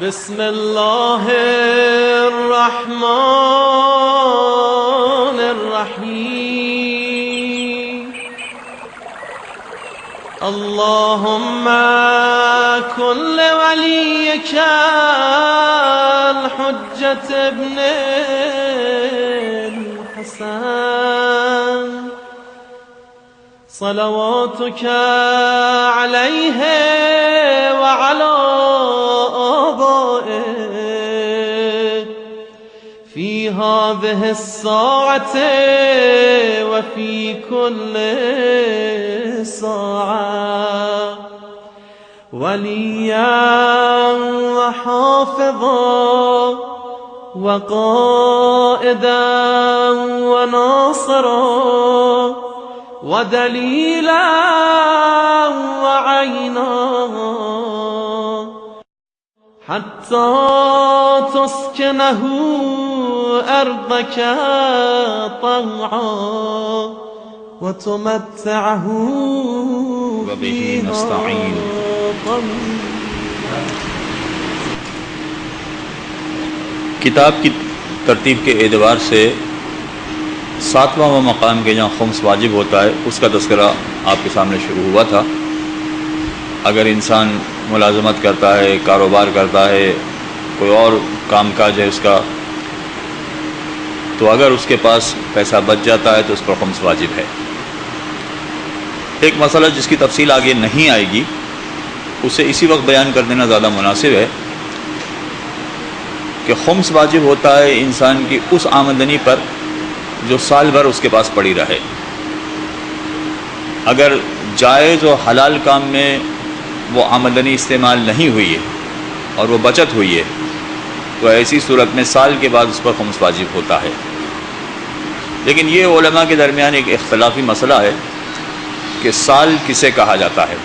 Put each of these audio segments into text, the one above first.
بسم الله الرحمن الرحيم اللهم كن لوليك الحجة ابن الحسن صلواتك عليه وعلى آبائه في هذه الساعة وفي كل ساعة وليا وحافظا وقائدا وناصرا ودليلا وعينا حتى تسكنه أرضك طوعا وتمتعه وبه نستعين. کتاب کی ترتیب کے اعتبار سے 7واں مقام کے جہاں خمس واجب ہوتا ہے اس کا تذکرہ آپ کے سامنے شروع ہوا تھا. اگر انسان ملازمت کرتا ہے، کاروبار کرتا ہے، کوئی اور کام کاج ہے اس کا، تو اگر اس کے پاس پیسہ بچ جاتا ہے تو اس پر خمس واجب ہے. ایک مسئلہ جس کی تفصیل آگے نہیں آئے گی اسے اسی وقت بیان کر دینا زیادہ مناسب ہے کہ خمس واجب ہوتا ہے انسان کی اس آمدنی پر جو سال بھر اس کے پاس پڑی رہے. اگر جائز و حلال کام میں وہ آمدنی استعمال نہیں ہوئی ہے اور وہ بچت ہوئی ہے تو ایسی صورت میں سال کے بعد اس پر خمس واجب ہوتا ہے. لیکن یہ علماء کے درمیان ایک اختلافی مسئلہ ہے کہ سال کسے کہا جاتا ہے.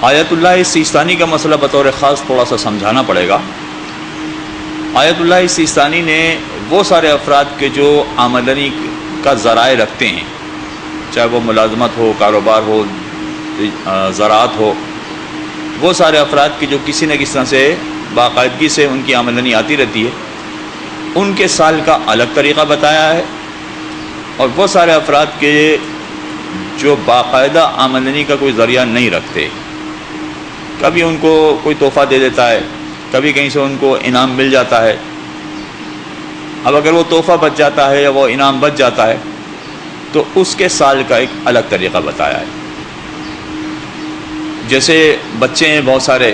آیت اللہ سیستانی کا مسئلہ بطور خاص تھوڑا سا سمجھانا پڑے گا. آیت اللہ سیستانی نے وہ سارے افراد کے جو آمدنی کا ذرائع رکھتے ہیں، چاہے وہ ملازمت ہو، کاروبار ہو، زراعت ہو، وہ سارے افراد کی جو کسی نہ کسی طرح سے باقاعدگی سے ان کی آمدنی آتی رہتی ہے، ان کے سال کا الگ طریقہ بتایا ہے. اور وہ سارے افراد کے جو باقاعدہ آمدنی کا کوئی ذریعہ نہیں رکھتے، کبھی ان کو کوئی تحفہ دے دیتا ہے، کبھی کہیں سے ان کو انعام مل جاتا ہے. اب اگر وہ تحفہ بچ جاتا ہے یا وہ انعام بچ جاتا ہے تو اس کے سال کا ایک الگ طریقہ بتایا ہے. جیسے بچے ہیں بہت سارے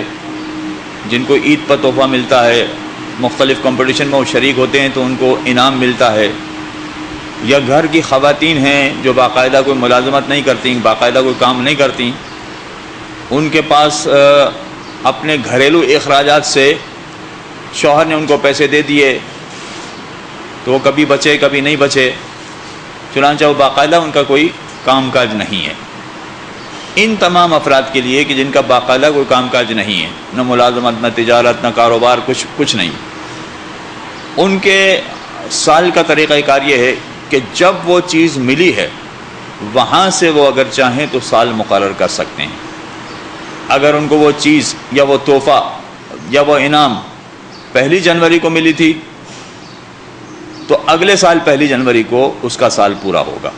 جن کو عید پر تحفہ ملتا ہے، مختلف کمپٹیشن میں وہ شریک ہوتے ہیں تو ان کو انعام ملتا ہے. یا گھر کی خواتین ہیں جو باقاعدہ کوئی ملازمت نہیں کرتی، باقاعدہ کوئی کام نہیں کرتی، ان کے پاس اپنے گھریلو اخراجات سے شوہر نے ان کو پیسے دے دیے تو وہ کبھی بچے کبھی نہیں بچے، چنانچہ وہ باقاعدہ ان کا کوئی کام کاج نہیں ہے. ان تمام افراد کے لیے کہ جن کا باقاعدہ کوئی کام کاج نہیں ہے، نہ ملازمت، نہ تجارت، نہ کاروبار، کچھ نہیں، ان کے سال کا طریقہ کار یہ ہے کہ جب وہ چیز ملی ہے وہاں سے وہ اگر چاہیں تو سال مقرر کر سکتے ہیں. اگر ان کو وہ چیز یا وہ تحفہ یا وہ انعام 1 جنوری کو ملی تھی تو اگلے سال 1 جنوری کو اس کا سال پورا ہوگا.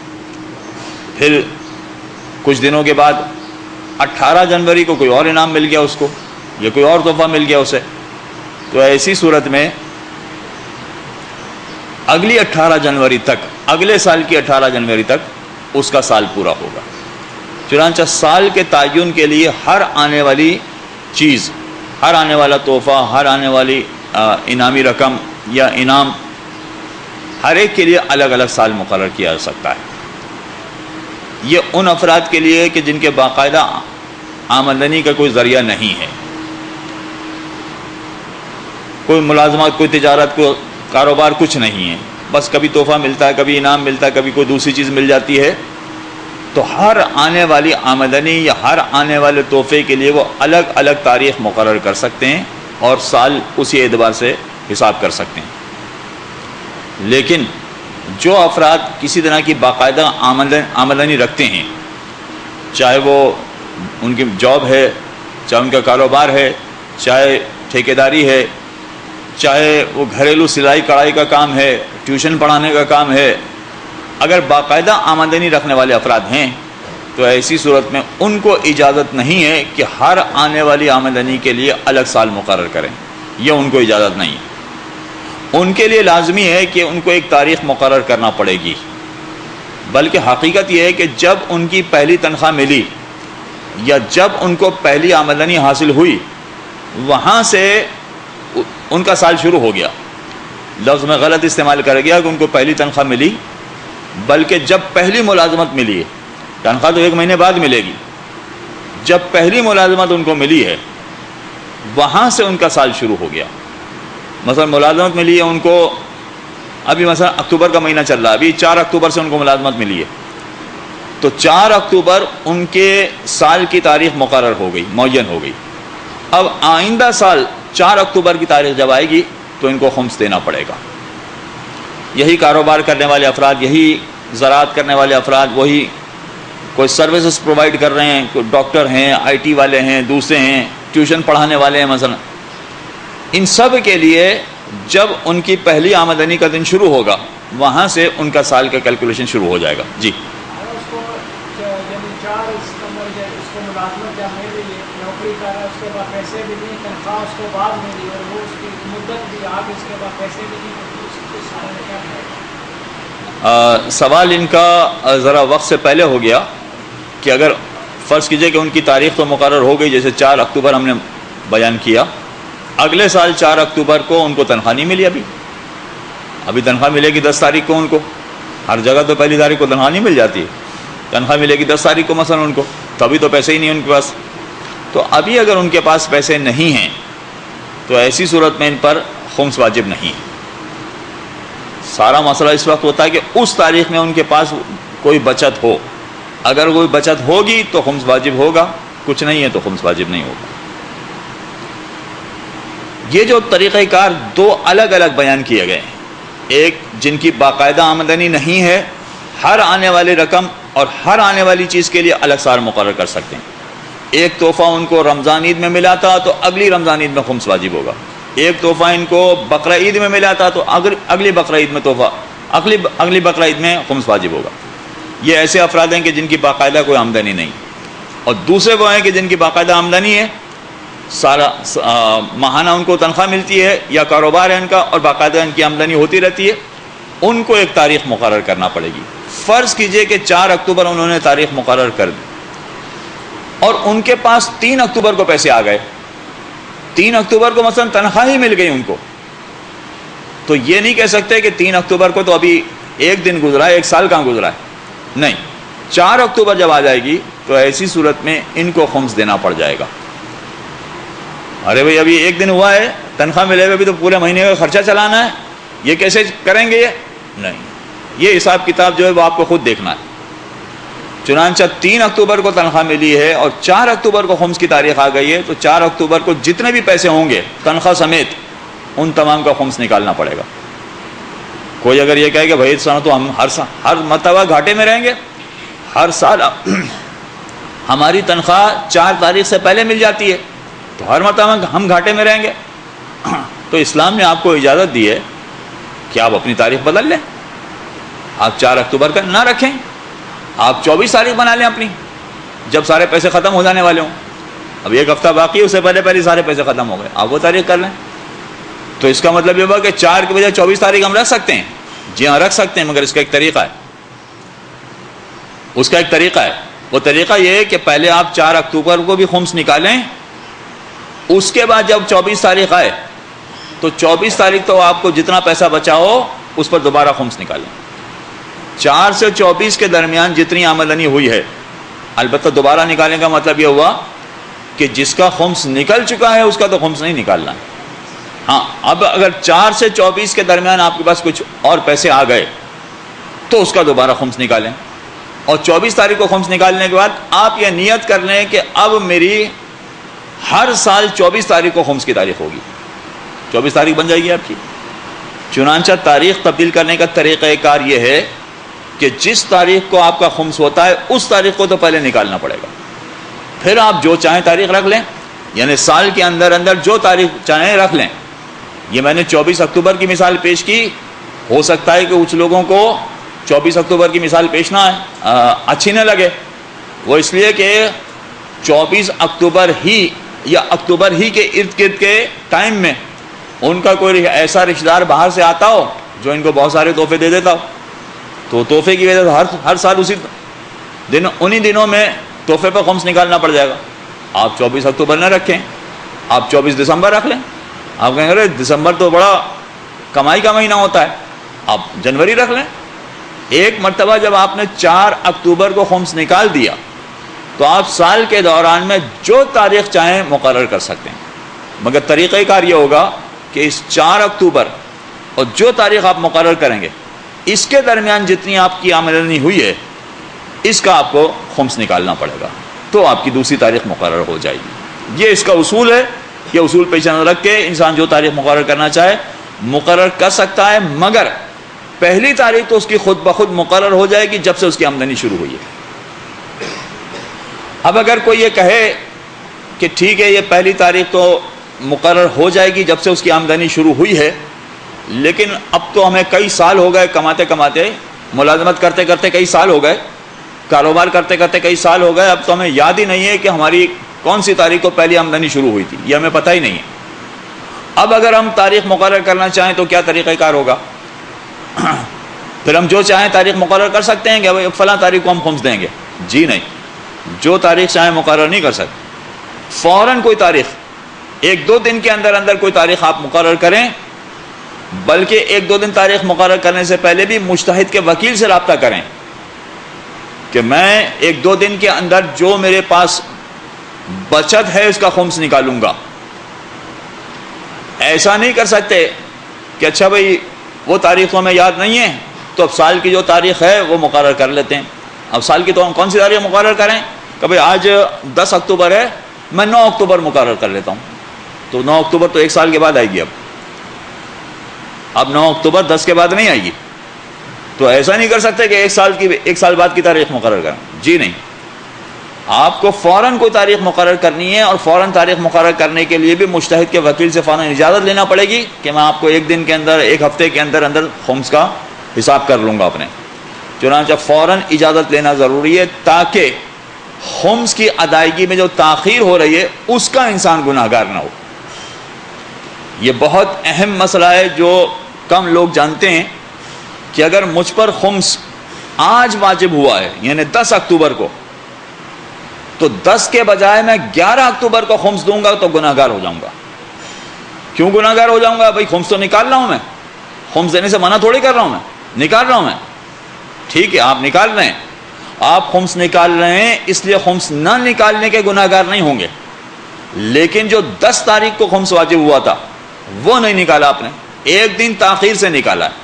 پھر کچھ دنوں کے بعد 18 جنوری کو کوئی اور انعام مل گیا اس کو، یا کوئی اور تحفہ مل گیا اسے، تو ایسی صورت میں اگلی 18 جنوری تک، اگلے سال کی 18 جنوری تک اس کا سال پورا ہوگا. چنانچہ سال کے تعین کے لیے ہر آنے والی چیز، ہر آنے والا تحفہ، ہر آنے والی انعامی رقم یا انعام، ہر ایک کے لیے الگ الگ سال مقرر کیا جا سکتا ہے. یہ ان افراد کے لیے کہ جن کے باقاعدہ آمدنی کا کوئی ذریعہ نہیں ہے، کوئی ملازمت، کوئی تجارت، کوئی کاروبار کچھ نہیں ہے، بس کبھی تحفہ ملتا ہے، کبھی انعام ملتا ہے، کبھی کوئی دوسری چیز مل جاتی ہے، تو ہر آنے والی آمدنی یا ہر آنے والے تحفے کے لیے وہ الگ الگ تاریخ مقرر کر سکتے ہیں اور سال اسی اعتبار سے حساب کر سکتے ہیں. لیکن جو افراد کسی طرح کی باقاعدہ آمدنی رکھتے ہیں، چاہے وہ ان کی جاب ہے چاہے ان کا کاروبار ہے، چاہے ٹھیکیداری ہے، چاہے وہ گھریلو سلائی کڑھائی کا کام ہے، ٹیوشن پڑھانے کا کام ہے، اگر باقاعدہ آمدنی رکھنے والے افراد ہیں تو ایسی صورت میں ان کو اجازت نہیں ہے کہ ہر آنے والی آمدنی کے لیے الگ سال مقرر کریں، یہ ان کو اجازت نہیں ہے۔ ان کے لیے لازمی ہے کہ ان کو ایک تاریخ مقرر کرنا پڑے گی، بلکہ حقیقت یہ ہے کہ جب ان کی پہلی تنخواہ ملی یا جب ان کو پہلی آمدنی حاصل ہوئی، وہاں سے ان کا سال شروع ہو گیا۔ لفظ میں غلط استعمال کر گیا کہ ان کو پہلی تنخواہ ملی، بلکہ جب پہلی ملازمت ملی ہے، تنخواہ تو 1 مہینے بعد ملے گی، جب پہلی ملازمت ان کو ملی ہے وہاں سے ان کا سال شروع ہو گیا۔ مثلا ملازمت ملی ہے ان کو، ابھی مثلا اکتوبر کا مہینہ چل رہا ہے، ابھی 4 اکتوبر سے ان کو ملازمت ملی ہے، تو 4 اکتوبر ان کے سال کی تاریخ مقرر ہو گئی، معین ہو گئی۔ اب آئندہ سال 4 اکتوبر کی تاریخ جب آئے گی تو ان کو خمس دینا پڑے گا۔ یہی کاروبار کرنے والے افراد، یہی زراعت کرنے والے افراد، وہی کوئی سروسز پرووائڈ کر رہے ہیں، کوئی ڈاکٹر ہیں، آئی ٹی والے ہیں، دوسرے ہیں، ٹیوشن پڑھانے والے ہیں مثلا، ان سب کے لیے جب ان کی پہلی آمدنی کا دن شروع ہوگا وہاں سے ان کا سال کا کیلکولیشن شروع ہو جائے گا۔ جی اس کو یعنی 4 ستمبر اس کو ملازمت جب مل رہی ہے، نوکری کر رہا ہے، اس کے بعد پیسے بھی نہیں، تنخواہ اس کو بعد ملی اور وہ اس کی مدت بھی آگے، اس کے بعد پیسے بھی نہیں، اس سارے میں کیا کرے گا؟ سوال ان کا ذرا وقت سے پہلے ہو گیا کہ اگر فرض کیجئے کہ ان کی تاریخ تو مقرر ہو گئی، جیسے 4 اکتوبر ہم نے بیان کیا، اگلے سال 4 اکتوبر کو ان کو تنخواہ نہیں ملی، ابھی تنخواہ ملے گی 10 تاریخ کو ان کو، ہر جگہ تو پہلی تاریخ کو تنخواہ نہیں مل جاتی ہے، تنخواہ ملے گی 10 تاریخ کو مثلا ان کو، تو ابھی تو پیسے ہی نہیں ان کے پاس، تو ابھی اگر ان کے پاس پیسے نہیں ہیں تو ایسی صورت میں ان پر خمس واجب نہیں ہے۔ سارا مسئلہ اس وقت ہوتا ہے کہ اس تاریخ میں ان کے پاس کوئی بچت ہو، اگر کوئی بچت ہوگی تو خمس واجب ہوگا، کچھ نہیں ہے تو خمس واجب نہیں ہوگا۔ یہ جو طریقہ کار 2 الگ الگ بیان کیے گئے ہیں، ایک جن کی باقاعدہ آمدنی نہیں ہے، ہر آنے والی رقم اور ہر آنے والی چیز کے لیے الگ سال مقرر کر سکتے ہیں۔ ایک تحفہ ان کو رمضان عید میں ملا تھا تو اگلی رمضان عید میں خمس واجب ہوگا، ایک تحفہ ان کو بقرہ عید میں ملا تھا تو اگلی بقرہ عید میں تحفہ اگلی بقرہ عید میں خمس واجب ہوگا۔ یہ ایسے افراد ہیں کہ جن کی باقاعدہ کوئی آمدنی نہیں، اور دوسرے وہ ہیں کہ جن کی باقاعدہ آمدنی ہے، سارا ماہانہ ان کو تنخواہ ملتی ہے یا کاروبار ہے ان کا اور باقاعدہ ان کی آمدنی ہوتی رہتی ہے، ان کو ایک تاریخ مقرر کرنا پڑے گی۔ فرض کیجئے کہ 4 اکتوبر انہوں نے تاریخ مقرر کر دی اور ان کے پاس 3 اکتوبر کو پیسے آ گئے، 3 اکتوبر کو مثلا تنخواہ ہی مل گئی ان کو، تو یہ نہیں کہہ سکتے کہ 3 اکتوبر کو تو ابھی 1 دن گزرا ہے، 1 سال کہاں گزرا ہے، نہیں، 4 اکتوبر جب آ جائے گی تو ایسی صورت میں ان کو خمس دینا پڑ جائے گا۔ ارے بھائی ابھی 1 دن ہوا ہے، تنخواہ ملے ہوئے بھی تو پورے مہینے کا خرچہ چلانا ہے، یہ کیسے کریں گے؟ یہ نہیں، یہ حساب کتاب جو ہے وہ آپ کو خود دیکھنا ہے۔ چنانچہ 3 اکتوبر کو تنخواہ ملی ہے اور 4 اکتوبر کو خمس کی تاریخ آ گئی ہے، تو 4 اکتوبر کو جتنے بھی پیسے ہوں گے تنخواہ سمیت ان تمام کا خمس نکالنا پڑے گا۔ کوئی اگر یہ کہے کہ بھائی سنا تو ہم ہر مرتبہ گھاٹے میں رہیں گے، ہر سال ہماری تنخواہ 4 تاریخ سے پہلے مل جاتی ہے تو ہر مرتبہ ہم گھاٹے میں رہیں گے، تو اسلام نے آپ کو اجازت دی ہے کہ آپ اپنی تاریخ بدل لیں، آپ 4 اکتوبر کا نہ رکھیں، آپ 24 تاریخ بنا لیں اپنی، جب سارے پیسے ختم ہو جانے والے ہوں، اب 1 ہفتہ باقی ہے، اس سے پہلے سارے پیسے ختم ہو گئے، آپ وہ تاریخ کر لیں۔ تو اس کا مطلب یہ ہوا کہ 4 کے بجائے 24 تاریخ ہم رکھ سکتے ہیں، جی ہاں رکھ سکتے ہیں، مگر اس کا ایک طریقہ ہے، اس کا ایک طریقہ ہے، وہ طریقہ یہ ہے کہ پہلے آپ 4 اکتوبر کو بھی خمس نکالیں، اس کے بعد جب 24 تاریخ آئے تو 24 تاریخ تو آپ کو جتنا پیسہ بچا ہو اس پر دوبارہ خمس نکالیں۔ 4 سے 24 کے درمیان جتنی آمدنی ہوئی ہے، البتہ دوبارہ نکالنے کا مطلب یہ ہوا کہ جس کا خمس نکل چکا ہے اس کا تو خمس نہیں نکالنا ہے۔ ہاں، اب اگر 4 سے 24 کے درمیان آپ کے پاس کچھ اور پیسے آ گئے تو اس کا دوبارہ خمس نکالیں، اور 24 تاریخ کو خمس نکالنے کے بعد آپ یہ نیت کر لیں کہ اب میری ہر سال 24 تاریخ کو خمس کی تاریخ ہوگی، 24 تاریخ بن جائے گی آپ کی۔ چنانچہ تاریخ تبدیل کرنے کا طریقہ کار یہ ہے کہ جس تاریخ کو آپ کا خمس ہوتا ہے اس تاریخ کو تو پہلے نکالنا پڑے گا، پھر آپ جو چاہیں تاریخ رکھ لیں، یعنی سال کے اندر اندر جو تاریخ چاہیں رکھ لیں. یہ میں نے 24 اکتوبر کی مثال پیش کی. ہو سکتا ہے کہ کچھ لوگوں کو 24 اکتوبر کی مثال پیشنا اچھی نہ لگے. وہ اس لیے کہ 24 اکتوبر ہی یا اکتوبر ہی کے ارد گرد کے ٹائم میں ان کا کوئی ایسا رشتہ دار باہر سے آتا ہو جو ان کو بہت سارے تحفے دے دیتا ہو, تو تحفے کی وجہ سے ہر سال اسی دن انہی دنوں میں تحفے پر خمس نکالنا پڑ جائے گا. آپ 24 اکتوبر نہ رکھیں, آپ 24 دسمبر رکھ لیں. آپ کہیں گے دسمبر تو بڑا کمائی کا مہینہ ہوتا ہے, آپ جنوری رکھ لیں. ایک مرتبہ جب آپ نے 4 اکتوبر کو خمس نکال دیا تو آپ سال کے دوران میں جو تاریخ چاہیں مقرر کر سکتے ہیں, مگر طریقہ کار یہ ہوگا کہ اس 4 اکتوبر اور جو تاریخ آپ مقرر کریں گے اس کے درمیان جتنی آپ کی آمدنی ہوئی ہے اس کا آپ کو خمس نکالنا پڑے گا, تو آپ کی دوسری تاریخ مقرر ہو جائے گی. یہ اس کا اصول ہے. یہ اصول پیش نظر رکھ کے انسان جو تاریخ مقرر کرنا چاہے مقرر کر سکتا ہے, مگر پہلی تاریخ تو اس کی خود بخود مقرر ہو جائے گی جب سے اس کی آمدنی شروع ہوئی ہے. اب اگر کوئی یہ کہے کہ ٹھیک ہے یہ پہلی تاریخ تو مقرر ہو جائے گی جب سے اس کی آمدنی شروع ہوئی ہے, لیکن اب تو ہمیں کئی سال ہو گئے کماتے کماتے, ملازمت کرتے کرتے کئی سال ہو گئے, کاروبار کرتے کرتے کئی سال ہو گئے, اب تو ہمیں یاد ہی نہیں ہے کہ ہماری کون سی تاریخ کو پہلی آمدنی شروع ہوئی تھی, یہ ہمیں پتہ ہی نہیں ہے. اب اگر ہم تاریخ مقرر کرنا چاہیں تو کیا طریقہ کار ہوگا؟ پھر ہم جو چاہیں تاریخ مقرر کر سکتے ہیں کہ فلاں تاریخ کو ہم خمس دیں گے؟ جی نہیں, جو تاریخ چاہیں مقرر نہیں کر سکتے. فوراً کوئی تاریخ 1-2 دن کے اندر اندر کوئی تاریخ آپ مقرر کریں, بلکہ 1-2 دن تاریخ مقرر کرنے سے پہلے بھی مجتہد کے وکیل سے رابطہ کریں کہ میں 1-2 دن کے اندر جو میرے پاس بچت ہے اس کا خمس نکالوں گا. ایسا نہیں کر سکتے کہ اچھا بھائی وہ تاریخ تو ہمیں یاد نہیں ہے تو اب سال کی جو تاریخ ہے وہ مقرر کر لیتے ہیں. اب سال کی تو ہم کون سی تاریخ مقرر کریں کہ بھائی آج 10 اکتوبر ہے, میں 9 اکتوبر مقرر کر لیتا ہوں, تو 9 اکتوبر تو 1 سال کے بعد آئے گی. اب 9 اکتوبر 10 کے بعد نہیں آئے گی, تو ایسا نہیں کر سکتے کہ 1 سال بعد کی تاریخ مقرر کریں. جی نہیں, آپ کو فوراً کوئی تاریخ مقرر کرنی ہے, اور فوراً تاریخ مقرر کرنے کے لیے بھی مجتہد کے وکیل سے فوراً اجازت لینا پڑے گی کہ میں آپ کو 1 دن کے اندر 1 ہفتے کے اندر اندر خمس کا حساب کر لوں گا اپنے. چنانچہ فوراً اجازت لینا ضروری ہے تاکہ خمس کی ادائیگی میں جو تاخیر ہو رہی ہے اس کا انسان گناہ گار نہ ہو. یہ بہت اہم مسئلہ ہے جو کم لوگ جانتے ہیں کہ اگر مجھ پر خمس آج واجب ہوا ہے یعنی 10 اکتوبر کو, تو 10 کے بجائے میں 11 اکتوبر کو خمس دوں گا تو گناہ گار ہو جاؤں گا. کیوں گناہ گار ہو جاؤں گا؟ بھائی خمس تو نکال رہا ہوں میں, خمس دینے سے منع تھوڑی کر رہا ہوں میں, نکال رہا ہوں میں. ٹھیک ہے آپ نکال رہے ہیں, آپ خمس نکال رہے ہیں, اس لیے خمس نہ نکالنے کے گناہ گار نہیں ہوں گے, لیکن جو 10 تاریخ کو خمس واجب ہوا تھا وہ نہیں نکالا آپ نے, 1 دن تاخیر سے نکالا ہے.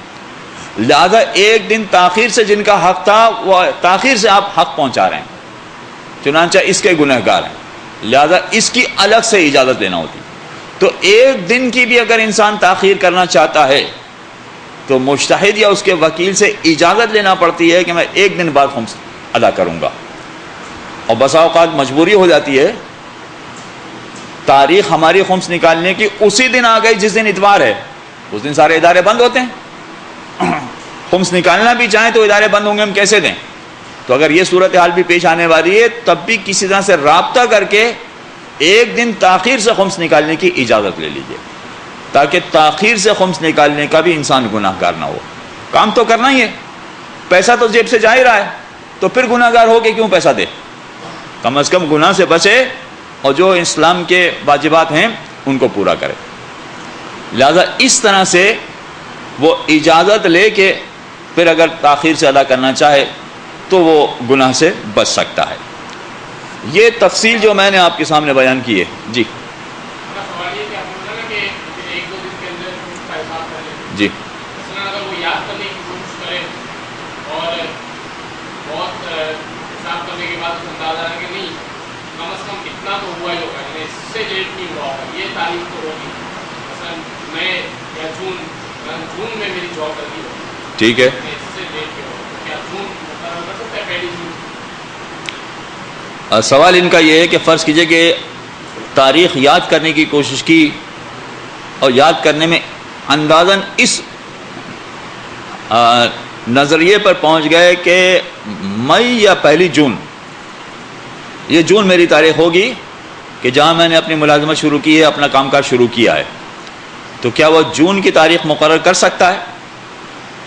لہذا 1 دن تاخیر سے جن کا حق تھا وہ تاخیر سے آپ حق پہنچا رہے ہیں, چنانچہ اس کے گناہ گار ہیں. لہذا اس کی الگ سے اجازت لینا ہوتی. تو 1 دن کی بھی اگر انسان تاخیر کرنا چاہتا ہے تو مجتہد یا اس کے وکیل سے اجازت لینا پڑتی ہے کہ میں 1 دن بعد خمس ادا کروں گا. اور بسا اوقات مجبوری ہو جاتی ہے, تاریخ ہماری خمس نکالنے کی اسی دن آ گئی جس دن اتوار ہے, اس دن سارے ادارے بند ہوتے ہیں. خمس نکالنا بھی چاہیں تو ادارے بند ہوں گے, ہم کیسے دیں؟ تو اگر یہ صورتحال بھی پیش آنے والی ہے تب بھی کسی طرح سے رابطہ کر کے 1 دن تاخیر سے خمس نکالنے کی اجازت لے لیجیے, تاکہ تاخیر سے خمس نکالنے کا بھی انسان گناہ گار نہ ہو. کام تو کرنا ہی ہے, پیسہ تو جیب سے جا ہی رہا ہے, تو پھر گناہ گار ہو کے کیوں پیسہ دے؟ کم از کم گناہ سے بچے اور جو اسلام کے واجبات ہیں ان کو پورا کرے. لہذا اس طرح سے وہ اجازت لے کے پھر اگر تاخیر سے ادا کرنا چاہے تو وہ گناہ سے بچ سکتا ہے. یہ تفصیل جو میں نے آپ کے سامنے بیان کی ہے. جی جی ٹھیک ہے. سوال ان کا یہ ہے کہ فرض کیجئے کہ تاریخ یاد کرنے کی کوشش کی اور یاد کرنے میں اندازاً اس نظریے پر پہنچ گئے کہ مئی یا پہلی جون، یہ جون میری تاریخ ہوگی کہ جہاں میں نے اپنی ملازمت شروع کی ہے، اپنا کام کاج شروع کیا ہے. تو کیا وہ جون کی تاریخ مقرر کر سکتا ہے؟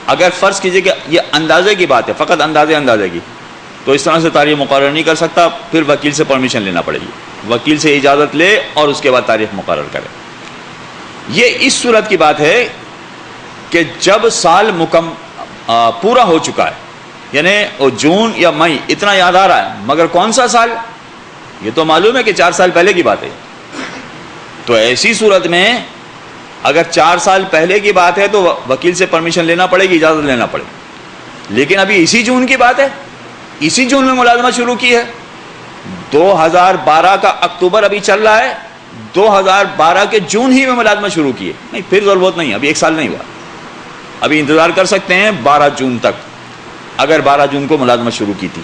اگر فرض کیجئے کہ یہ اندازے کی بات ہے، فقط اندازے کی، تو اس طرح سے تاریخ مقرر نہیں کر سکتا، پھر وکیل سے پرمیشن لینا پڑے گی، وکیل سے اجازت لے اور اس کے بعد تاریخ مقرر کرے. یہ اس صورت کی بات ہے کہ جب سال پورا ہو چکا ہے، یعنی جون یا مئی اتنا یاد آ رہا ہے، مگر کون سا سال یہ تو معلوم ہے کہ 4 سال پہلے کی بات ہے. تو ایسی صورت میں اگر 4 سال پہلے کی بات ہے تو وکیل سے پرمیشن لینا پڑے گی، اجازت لینا پڑے گی. لیکن ابھی اسی جون کی بات ہے، اسی جون میں ملازمت شروع کی ہے، 2012 کا اکتوبر ابھی چل رہا ہے، 2012 کے جون ہی میں ملازمت شروع کی ہے. نہیں، پھر ضرورت نہیں، ابھی 1 سال نہیں ہوا، ابھی انتظار کر سکتے ہیں 12 جون تک، اگر 12 جون کو ملازمت شروع کی تھی.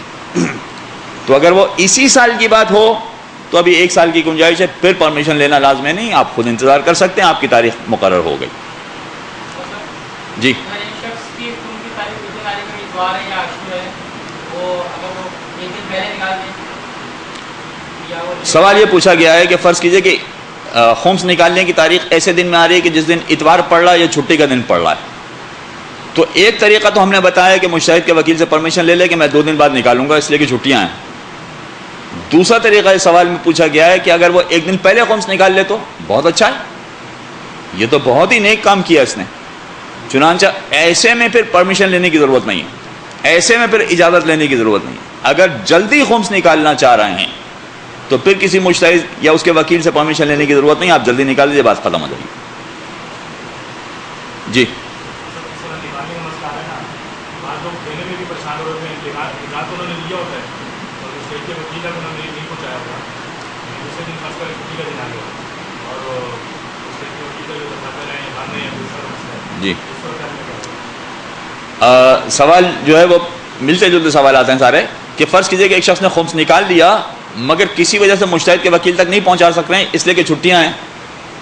تو اگر وہ اسی سال کی بات ہو تو ابھی 1 سال کی گنجائش ہے، پھر پرمیشن لینا لازمی نہیں، آپ خود انتظار کر سکتے ہیں، آپ کی تاریخ مقرر ہو گئی. جی سوال یہ پوچھا گیا ہے کہ فرض کیجئے کہ خمس نکالنے کی تاریخ ایسے دن میں آ رہی ہے کہ جس دن اتوار پڑ رہا ہے یا چھٹی کا دن پڑ رہا ہے. تو ایک طریقہ تو ہم نے بتایا کہ مشتہد کے وکیل سے پرمیشن لے لے کہ میں 2 دن بعد نکالوں گا اس لیے کہ چھٹیاں ہیں. دوسرا طریقہ اس سوال میں پوچھا گیا ہے کہ اگر وہ 1 دن پہلے خمس نکال لے تو بہت اچھا ہے، یہ تو بہت ہی نیک کام کیا اس نے. چنانچہ ایسے میں پھر پرمیشن لینے کی ضرورت نہیں ہے، ایسے میں پھر اجازت لینے کی ضرورت نہیں. اگر جلدی خمس نکالنا چاہ رہے ہیں تو پھر کسی مجتہد یا اس کے وکیل سے پرمیشن لینے کی ضرورت نہیں، آپ جلدی نکال لیجیے، بات ختم ہو جائے گی. جی جی سوال جو ہے وہ ملتے جلتے سوال آتے ہیں سارے، کہ فرض کیجئے کہ ایک شخص نے خمس نکال لیا مگر کسی وجہ سے مجتہد کے وکیل تک نہیں پہنچا سک رہے ہیں، اس لیے کہ چھٹیاں ہیں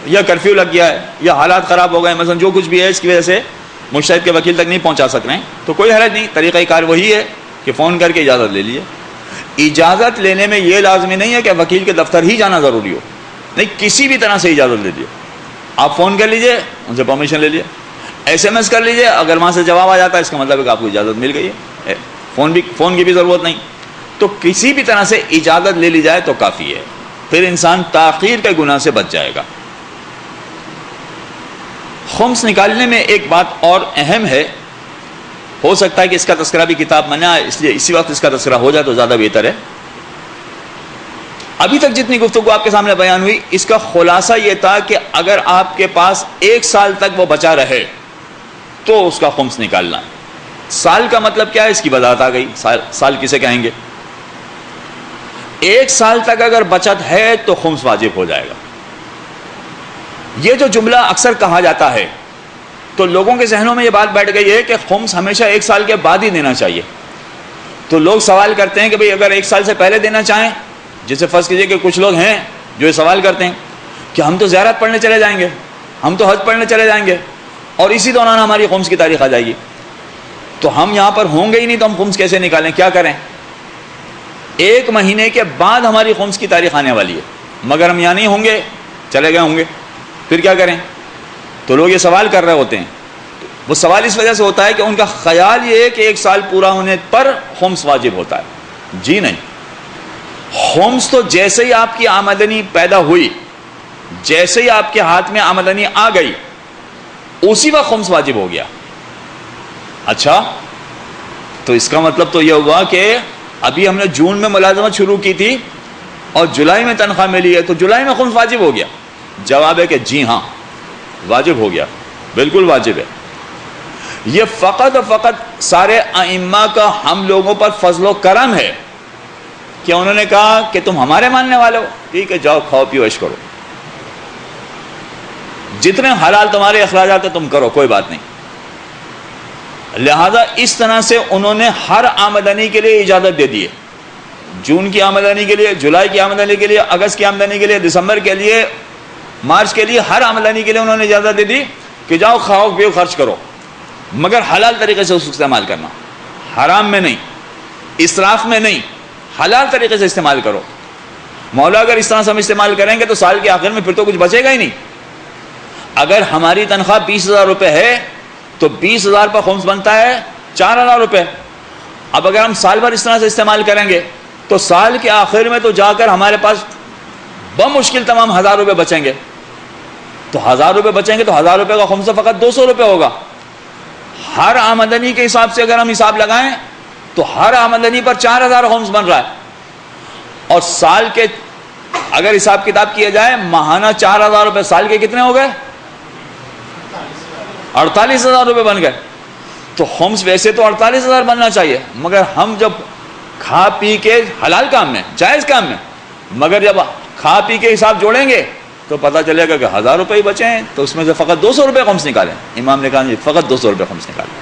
یا کرفیو لگ گیا ہے یا حالات خراب ہو گئے، مثلا جو کچھ بھی ہے اس کی وجہ سے مجتہد کے وکیل تک نہیں پہنچا سک رہے ہیں، تو کوئی حرج نہیں. طریقہ کار وہی ہے کہ فون کر کے اجازت لے لیجیے. اجازت لینے میں یہ لازمی نہیں ہے کہ وکیل کے دفتر ہی جانا ضروری ہو، نہیں، کسی بھی طرح سے اجازت لے لیجیے. آپ فون کر لیجیے، ان سے پرمیشن لے لیجیے، SMS کر لیجیے، اگر وہاں سے جواب آ جاتا ہے اس کا مطلب ہے کہ آپ کو اجازت مل گئی ہے، فون کی بھی ضرورت نہیں. تو کسی بھی طرح سے اجازت لے لی جائے تو کافی ہے، پھر انسان تاخیر کے گناہ سے بچ جائے گا. خمس نکالنے میں ایک بات اور اہم ہے، ہو سکتا ہے کہ اس کا تذکرہ بھی کتاب میں نہ آئے، اس لیے اسی وقت اس کا تذکرہ ہو جائے تو زیادہ بہتر ہے. ابھی تک جتنی گفتگو آپ کے سامنے بیان ہوئی اس کا خلاصہ یہ تھا کہ اگر آپ کے پاس 1 سال تک وہ بچا رہے تو اس کا خمس نکالنا. سال کا مطلب کیا ہے اس کی وضاحت آ گئی. سال کسے کہیں گے؟ 1 سال تک اگر بچت ہے تو خمس واجب ہو جائے گا. یہ جو جملہ اکثر کہا جاتا ہے تو لوگوں کے ذہنوں میں یہ بات بیٹھ گئی ہے کہ خمس ہمیشہ 1 سال کے بعد ہی دینا چاہیے. تو لوگ سوال کرتے ہیں کہ بھئی اگر 1 سال سے پہلے دینا چاہیں، جیسے فرض کیجئے کہ کچھ لوگ ہیں جو یہ سوال کرتے ہیں کہ ہم تو زیارت پڑھنے چلے جائیں گے، ہم تو حج پڑھنے چلے جائیں گے اور اسی دوران ہماری خمس کی تاریخ آ جائے گی، تو ہم یہاں پر ہوں گے ہی نہیں، تو ہم خمس کیسے نکالیں، کیا کریں؟ 1 مہینے کے بعد ہماری خمس کی تاریخ آنے والی ہے مگر ہم یہاں نہیں ہوں گے، چلے گئے ہوں گے، پھر کیا کریں؟ تو لوگ یہ سوال کر رہے ہوتے ہیں. وہ سوال اس وجہ سے ہوتا ہے کہ ان کا خیال یہ ہے کہ 1 سال پورا ہونے پر خمس واجب ہوتا ہے. جی نہیں، خمس تو جیسے ہی آپ کی آمدنی پیدا ہوئی، جیسے ہی آپ کے ہاتھ میں آمدنی آ گئی، اسی وقت خمس واجب ہو گیا. اچھا، تو اس کا مطلب تو یہ ہوا کہ ابھی ہم نے جون میں ملازمت شروع کی تھی اور جولائی میں تنخواہ ملی ہے تو جولائی میں خمس واجب ہو گیا. جواب ہے کہ جی ہاں واجب ہو گیا، بالکل واجب ہے. یہ فقط و فقط سارے ائمہ کا ہم لوگوں پر فضل و کرم ہے کہ انہوں نے کہا کہ تم ہمارے ماننے والے ہو، ٹھیک ہے، جاؤ کھاؤ پیو عیش کرو، جتنے حلال تمہارے اخراجات ہیں تم کرو، کوئی بات نہیں. لہذا اس طرح سے انہوں نے ہر آمدنی کے لیے اجازت دے دی ہے. جون کی آمدنی کے لیے، جولائی کی آمدنی کے لیے، اگست کی آمدنی کے لیے، دسمبر کے لیے، مارچ کے لیے، ہر آمدنی کے لیے انہوں نے اجازت دے دی کہ جاؤ کھاؤ پیو خرچ کرو، مگر حلال طریقے سے اس کو استعمال کرنا، حرام میں نہیں، اسراف میں نہیں، حلال طریقے سے استعمال کرو۔ مولا اگر اس طرح سے ہم استعمال کریں گے تو سال کے آخر میں پھر تو کچھ بچے گا ہی نہیں۔ اگر ہماری تنخواہ 20,000 روپے ہے تو 20,000 پر خمس بنتا ہے 4,000 روپے۔ اب اگر ہم سال بھر اس طرح سے استعمال کریں گے تو سال کے آخر میں تو جا کر ہمارے پاس بمشکل تمام 1,000 روپے بچیں گے۔ تو 1,000 روپے بچیں گے تو 1,000 روپے کا خمسہ فقط 200 روپے ہوگا۔ ہر آمدنی کے حساب سے اگر ہم حساب لگائیں تو ہر آمدنی پر 4,000 خمس بن رہا ہے، اور سال کے اگر حساب کتاب کیا جائے ماہانہ 4,000 روپے، سال کے کتنے ہو گئے؟ 48,000 روپے بن گئے۔ تو خمس ویسے تو 48,000 بننا چاہیے، مگر ہم جب کھا پی کے حلال کام میں، جائز کام میں، مگر جب کھا پی کے حساب جوڑیں گے تو پتہ چلے گا کہ 1,000 روپے ہی بچے ہیں، تو اس میں سے فقط 200 روپے خمس نکالیں۔ امام نے کہا جی فقط 200 روپے خمس نکالیں۔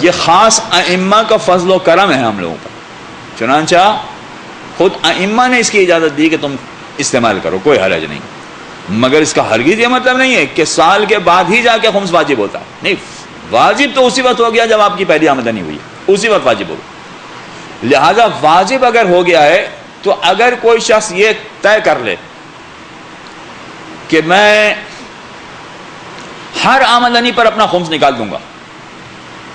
یہ خاص ائمہ کا فضل و کرم ہے ہم لوگوں پر، چنانچہ خود ائمہ نے اس کی اجازت دی کہ تم استعمال کرو، کوئی حرج نہیں، مگر اس کا ہرگز یہ مطلب نہیں ہے کہ سال کے بعد ہی جا کے خمس واجب ہوتا ہے، نہیں، واجب تو اسی وقت ہو گیا جب آپ کی پہلی آمدنی ہوئی، اسی وقت واجب ہوگا۔ لہذا واجب اگر ہو گیا ہے تو اگر کوئی شخص یہ طے کر لے کہ میں ہر آمدنی پر اپنا خمس نکال دوں گا،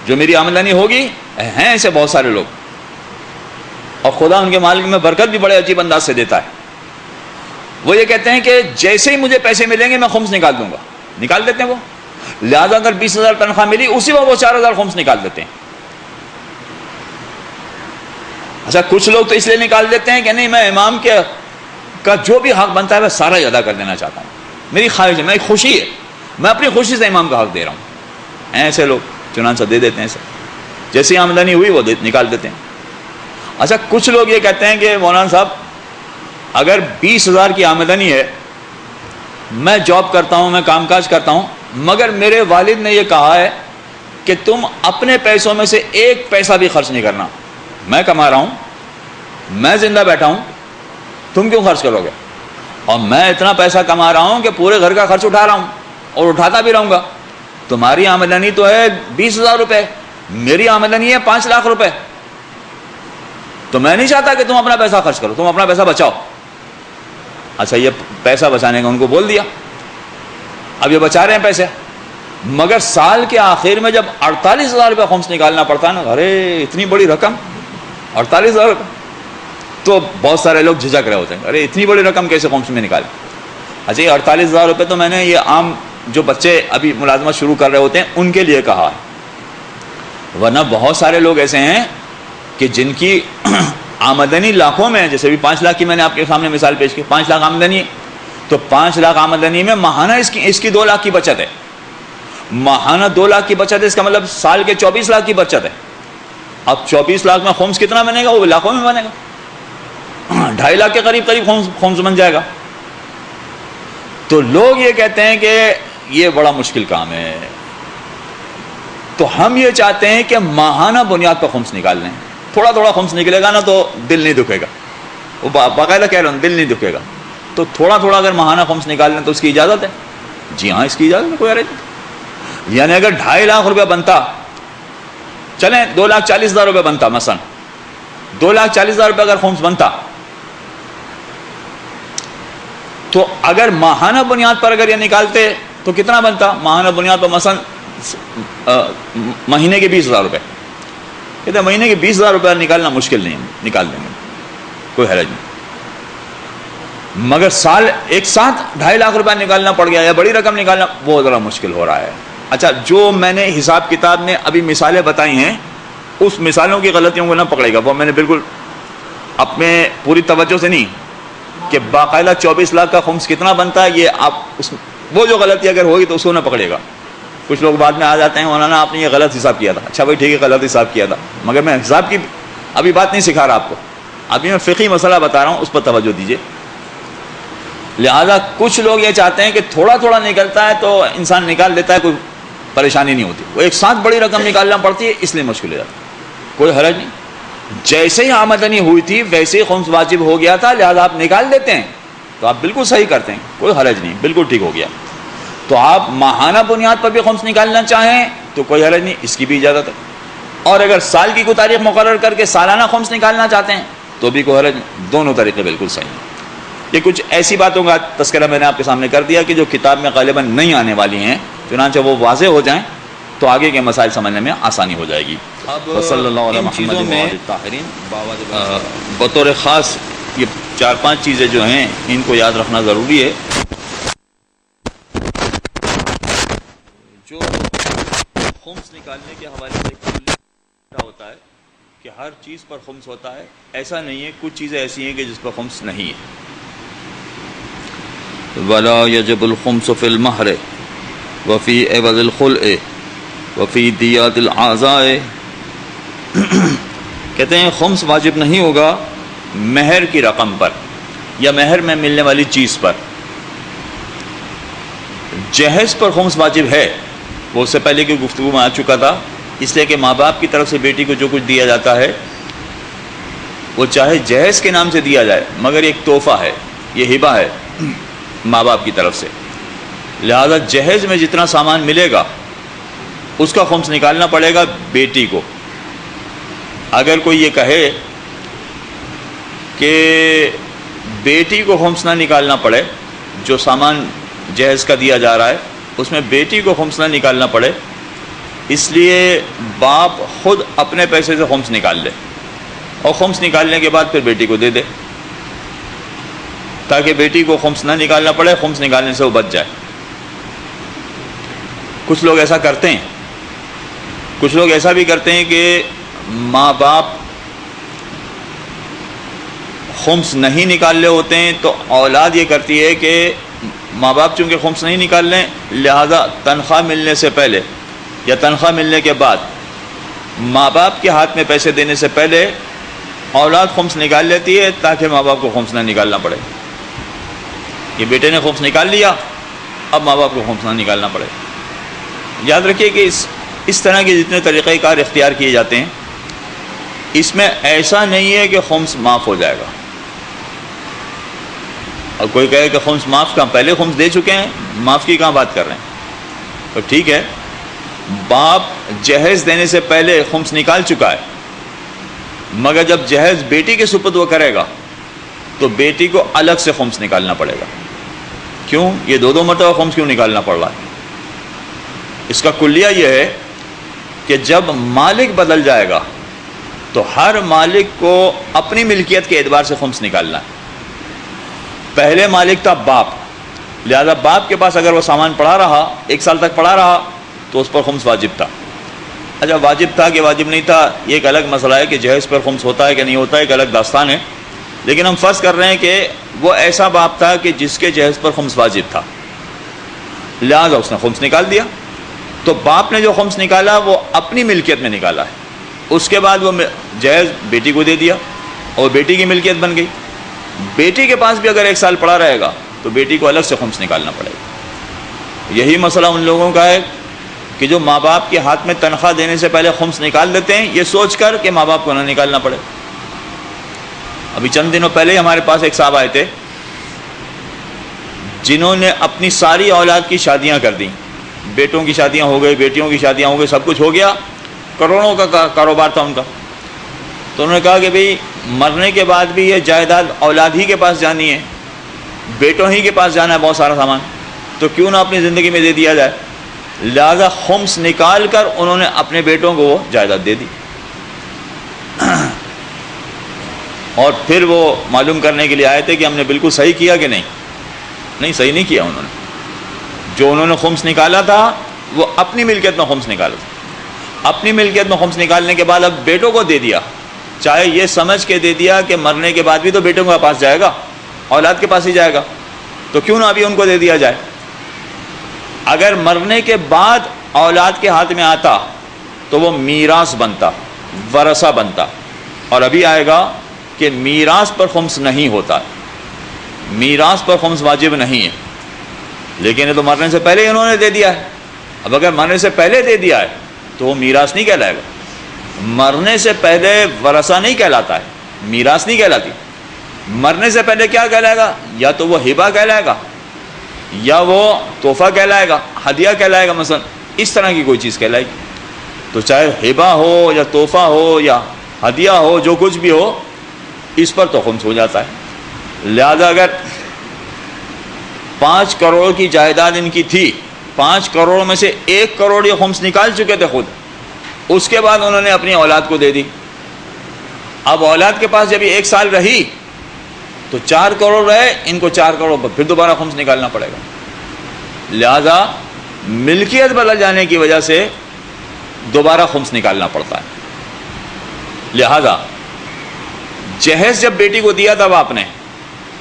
جو میری آمدنی ہوگی، ہیں ایسے بہت سارے لوگ، اور خدا ان کے مال میں برکت بھی بڑے عجیب انداز سے دیتا ہے، وہ یہ کہتے ہیں کہ جیسے ہی مجھے پیسے ملیں گے میں خمس نکال دوں گا، نکال دیتے ہیں وہ۔ لہذا اگر 20,000 تنخواہ ملی اسی وقت وہ 4,000 خمس نکال دیتے ہیں۔ اچھا کچھ لوگ تو اس لیے نکال دیتے ہیں کہ نہیں میں امام کا جو بھی حق بنتا ہے میں سارا ہی ادا کر دینا چاہتا ہوں، میری خواہش ہے، میری خوشی ہے، میں اپنی خوشی سے امام کا حق دے رہا ہوں۔ ایسے لوگ چنانچہ دے دیتے ہیں، جیسی آمدنی ہوئی وہ نکال دیتے ہیں۔ اچھا کچھ لوگ یہ کہتے ہیں کہ مولانا صاحب اگر 20,000 کی آمدنی ہے، میں جاب کرتا ہوں، میں کام کاج کرتا ہوں، مگر میرے والد نے یہ کہا ہے کہ تم اپنے پیسوں میں سے 1 پیسہ بھی خرچ نہیں کرنا، میں کما رہا ہوں، میں زندہ بیٹھا ہوں، تم کیوں خرچ کرو گے؟ اور میں اتنا پیسہ کما رہا ہوں کہ پورے گھر کا خرچ اٹھا رہا ہوں اور اٹھاتا بھی رہوں گا۔ تمہاری آمدنی تو ہے 20,000 روپے، میری آمدنی ہے 5 لاکھ روپے، تو میں نہیں چاہتا کہ تم اپنا پیسہ خرچ کرو، تم اپنا پیسہ بچاؤ۔ اچھا یہ پیسہ بچانے کا ان کو بول دیا، اب یہ بچا رہے ہیں پیسے، مگر سال کے آخر میں جب 48,000 روپے خمس نکالنا پڑتا ہے نا، ارے اتنی بڑی رقم 48,000 روپے، تو بہت سارے لوگ جھجک رہے ہوتے ہیں، ارے اتنی بڑی رقم کیسے خمس میں نکالیں۔ اچھا یہ 48,000 روپے تو میں نے یہ عام جو بچے ابھی ملازمت شروع کر رہے ہوتے ہیں ان کے لیے کہا ہے، ورنہ بہت سارے لوگ ایسے ہیں کہ جن کی آمدنی لاکھوں میں، جیسے بھی 5 لاکھ کی میں نے آپ کے سامنے مثال پیش کی، 5 لاکھ آمدنی ہے، تو 5 لاکھ آمدنی میں ماہانہ اس کی 2 لاکھ کی بچت ہے، ماہانہ 2 لاکھ کی بچت ہے، اس کا مطلب سال کے 24 لاکھ کی بچت ہے۔ اب 24 لاکھ میں خمس کتنا بنے گا؟ وہ لاکھوں میں بنے گا، 2.5 لاکھ کے قریب خمس بن جائے گا۔ تو لوگ یہ کہتے ہیں کہ یہ بڑا مشکل کام ہے، تو ہم یہ چاہتے ہیں کہ ماہانہ بنیاد پر خمس نکال لیں، تھوڑا تھوڑا خمس نکلے گا نا تو دل نہیں دکھے گا، وہ باقاعدہ کہہ رہا ہوں دل نہیں دکھے گا، تو تھوڑا تھوڑا اگر ماہانہ خمس نکال لیں تو اس کی اجازت ہے؟ جی ہاں اس کی اجازت ہے، کوئی حرج نہیں۔ یعنی اگر 2.5 لاکھ روپے بنتا، چلیں 2,40,000 روپے بنتا، مثلا 2,40,000 روپے اگر خمس بنتا، تو اگر ماہانہ بنیاد پر اگر یہ نکالتے تو کتنا بنتا؟ ماہانہ بنیاد پر مثلا مہینے کے 20,000 روپے، کہتے ہیں مہینے کے 20,000 روپے نکالنا مشکل نہیں، نکال دیں گے، کوئی حرج نہیں۔ مگر سال ایک ساتھ 2.5 لاکھ روپے نکالنا پڑ گیا یا بڑی رقم نکالنا بہت ذرا مشکل ہو رہا ہے۔ اچھا جو میں نے حساب کتاب میں ابھی مثالیں بتائی ہیں، اس مثالوں کی غلطیوں کو نہ پکڑے گا، وہ میں نے بالکل اپنے پوری توجہ سے نہیں کہ باقاعدہ 24 لاکھ کا خمس کتنا بنتا ہے، یہ آپ وہ جو غلطی اگر ہوگی تو اس کو نہ پکڑے گا۔ کچھ لوگ بعد میں آ جاتے ہیں مولانا آپ نے یہ غلط حساب کیا تھا، اچھا بھائی ٹھیک ہے غلط حساب کیا تھا، مگر میں حساب کی ابھی بات نہیں سکھا رہا آپ کو، ابھی میں فقہی مسئلہ بتا رہا ہوں، اس پر توجہ دیجیے۔ لہذا کچھ لوگ یہ چاہتے ہیں کہ تھوڑا تھوڑا نکلتا ہے تو انسان نکال لیتا ہے، کوئی پریشانی نہیں ہوتی. وہ ایک ساتھ بڑی رقم نکالنا پڑتی ہے اس لیے مشکل ہو جاتا ہے. کوئی حرج نہیں. جیسے ہی آمدنی ہوئی تھی ویسے ہی خمس واجب ہو گیا تھا, لہذا آپ نکال دیتے ہیں تو آپ بالکل صحیح کرتے ہیں, کوئی حرج نہیں, بالکل ٹھیک ہو گیا. تو آپ ماہانہ بنیاد پر بھی خمس نکالنا چاہیں تو کوئی حرج نہیں, اس کی بھی اجازت ہے. اور اگر سال کی کوئی تاریخ مقرر کر کے سالانہ خمس نکالنا چاہتے ہیں تو بھی کوئی حرج نہیں. دونوں طریقے بالکل صحیح ہیں. یہ کچھ ایسی باتوں کا تذکرہ میں نے آپ کے سامنے کر دیا کہ جو کتاب میں غالباً نہیں آنے والی ہیں, چنانچہ وہ واضح ہو جائیں تو آگے کے مسائل سمجھنے میں آسانی ہو جائے گی. اب صلی اللہ علیہ وسلم بطور خاص یہ 4-5 چیزیں جو ہیں ان کو یاد رکھنا ضروری ہے. جو خمس نکالنے کے حوالے سے ہوتا ہے کہ ہر چیز پر خمس ہوتا ہے, ایسا نہیں ہے. کچھ چیزیں ایسی ہیں کہ جس پر خمس نہیں ہے. ولا یجب الخمس فی المہر وفی عوض الخلع وفی دیات الاعضاء. کہتے ہیں خمس واجب نہیں ہوگا مہر کی رقم پر یا مہر میں ملنے والی چیز پر. جہیز پر خمس واجب ہے, وہ اس سے پہلے کی گفتگو میں آ چکا تھا. اس لیے کہ ماں باپ کی طرف سے بیٹی کو جو کچھ دیا جاتا ہے وہ چاہے جہیز کے نام سے دیا جائے مگر ایک تحفہ ہے, یہ ہبہ ہے ماں باپ کی طرف سے. لہذا جہیز میں جتنا سامان ملے گا اس کا خمس نکالنا پڑے گا بیٹی کو. اگر کوئی یہ کہے کہ بیٹی کو خمس نہ نکالنا پڑے, جو سامان جہیز کا دیا جا رہا ہے اس میں بیٹی کو خمس نہ نکالنا پڑے, اس لیے باپ خود اپنے پیسے سے خمس نکال لے اور خمس نکالنے کے بعد پھر بیٹی کو دے دے, تاکہ بیٹی کو خمس نہ نکالنا پڑے, خمس نکالنے سے وہ بچ جائے. کچھ لوگ ایسا کرتے ہیں. کچھ لوگ ایسا بھی کرتے ہیں کہ ماں باپ خمس نہیں نکال لے ہوتے ہیں تو اولاد یہ کرتی ہے کہ ماں باپ چونکہ خمس نہیں نکال لیں لہذا تنخواہ ملنے سے پہلے یا تنخواہ ملنے کے بعد ماں باپ کے ہاتھ میں پیسے دینے سے پہلے اولاد خمس نکال لیتی ہے تاکہ ماں باپ کو خمس نہ نکالنا پڑے. کہ بیٹے نے خمس نکال لیا, اب ماں باپ کو خمس نہ نکالنا پڑے. یاد رکھیے کہ اس طرح کے جتنے طریقہ کار اختیار کیے جاتے ہیں اس میں ایسا نہیں ہے کہ خمس معاف ہو جائے گا. اور کوئی کہے کہ خمس معاف کہاں, پہلے خمس دے چکے ہیں, معاف کی کہاں بات کر رہے ہیں. تو ٹھیک ہے, باپ جہیز دینے سے پہلے خمس نکال چکا ہے, مگر جب جہیز بیٹی کے سپرد وہ کرے گا تو بیٹی کو الگ سے خمس نکالنا پڑے گا. کیوں؟ یہ دو مرتبہ خمس کیوں نکالنا پڑ رہا ہے؟ اس کا کلیہ یہ ہے کہ جب مالک بدل جائے گا تو ہر مالک کو اپنی ملکیت کے اعتبار سے خمس نکالنا ہے. پہلے مالک تھا باپ, لہذا باپ کے پاس اگر وہ سامان پڑا رہا, 1 سال تک پڑا رہا, تو اس پر خمس واجب تھا. اچھا, واجب تھا کہ واجب نہیں تھا یہ ایک الگ مسئلہ ہے کہ جہیز پر خمس ہوتا ہے کہ نہیں ہوتا ہے, ایک الگ داستان ہے. لیکن ہم فرض کر رہے ہیں کہ وہ ایسا باپ تھا کہ جس کے جہیز پر خمس واجب تھا, لہذا اس نے خمس نکال دیا. تو باپ نے جو خمس نکالا وہ اپنی ملکیت میں نکالا ہے. اس کے بعد وہ جہیز بیٹی کو دے دیا اور بیٹی کی ملکیت بن گئی. بیٹی کے پاس بھی اگر 1 سال پڑا رہے گا تو بیٹی کو الگ سے خمس نکالنا پڑے گا. یہی مسئلہ ان لوگوں کا ہے کہ جو ماں باپ کے ہاتھ میں تنخواہ دینے سے پہلے خمس نکال دیتے ہیں یہ سوچ کر کہ ماں باپ کو نہ نکالنا پڑے. ابھی چند دنوں پہلے ہمارے پاس ایک صاحب آئے تھے جنہوں نے اپنی ساری اولاد کی شادیاں کر دیں. بیٹوں کی شادیاں ہو گئی, بیٹیوں کی شادیاں ہو گئی, سب کچھ ہو گیا, کروڑوں کا کاروبار تھا ان کا. تو انہوں نے کہا کہ بھئی مرنے کے بعد بھی یہ جائیداد اولاد ہی کے پاس جانی ہے, بیٹوں ہی کے پاس جانا ہے بہت سارا سامان, تو کیوں نہ اپنی زندگی میں دے دیا جائے. لہذا خمس نکال کر انہوں نے اپنے بیٹوں کو وہ جائیداد دے دی. اور پھر وہ معلوم کرنے کے لیے آئے تھے کہ ہم نے بالکل صحیح کیا کہ نہیں. نہیں, صحیح نہیں کیا انہوں نے. جو انہوں نے خمس نکالا تھا وہ اپنی ملکیت میں خمس نکالا تھا. اپنی ملکیت میں خمس نکالنے کے بعد اب بیٹوں کو دے دیا, چاہے یہ سمجھ کے دے دیا کہ مرنے کے بعد بھی تو بیٹوں کے پاس جائے گا, اولاد کے پاس ہی جائے گا, تو کیوں نہ ابھی ان کو دے دیا جائے. اگر مرنے کے بعد اولاد کے ہاتھ میں آتا تو وہ میراث بنتا, ورثہ بنتا. اور ابھی آئے گا کہ میراث پر خمس نہیں ہوتا, میراث پر خمس واجب نہیں ہے, لیکن یہ تو مرنے سے پہلے ہی انہوں نے دے دیا ہے. اب اگر مرنے سے پہلے دے دیا ہے تو وہ میراث نہیں کہلائے گا. مرنے سے پہلے ورثہ نہیں کہلاتا ہے, میراث نہیں کہلاتی. مرنے سے پہلے کیا کہلائے گا؟ یا تو وہ ہبہ کہلائے گا, یا وہ تحفہ کہلائے گا, ہدیہ کہلائے گا, مثلا اس طرح کی کوئی چیز کہلائے گی. تو چاہے ہبہ ہو یا تحفہ ہو یا ہدیہ ہو, جو کچھ بھی ہو, اس پر تو خمس ہو جاتا ہے. لہذا اگر 5 کروڑ کی جائیداد ان کی تھی, 5 کروڑ میں سے 1 کروڑ یہ خمس نکال چکے تھے خود, اس کے بعد انہوں نے اپنی اولاد کو دے دی. اب اولاد کے پاس جب یہ 1 سال رہی تو 4 کروڑ رہے, ان کو 4 کروڑ پر پھر دوبارہ خمس نکالنا پڑے گا. لہذا ملکیت بدل جانے کی وجہ سے دوبارہ خمس نکالنا پڑتا ہے. لہذا جہیز جب بیٹی کو دیا تھا باپ نے,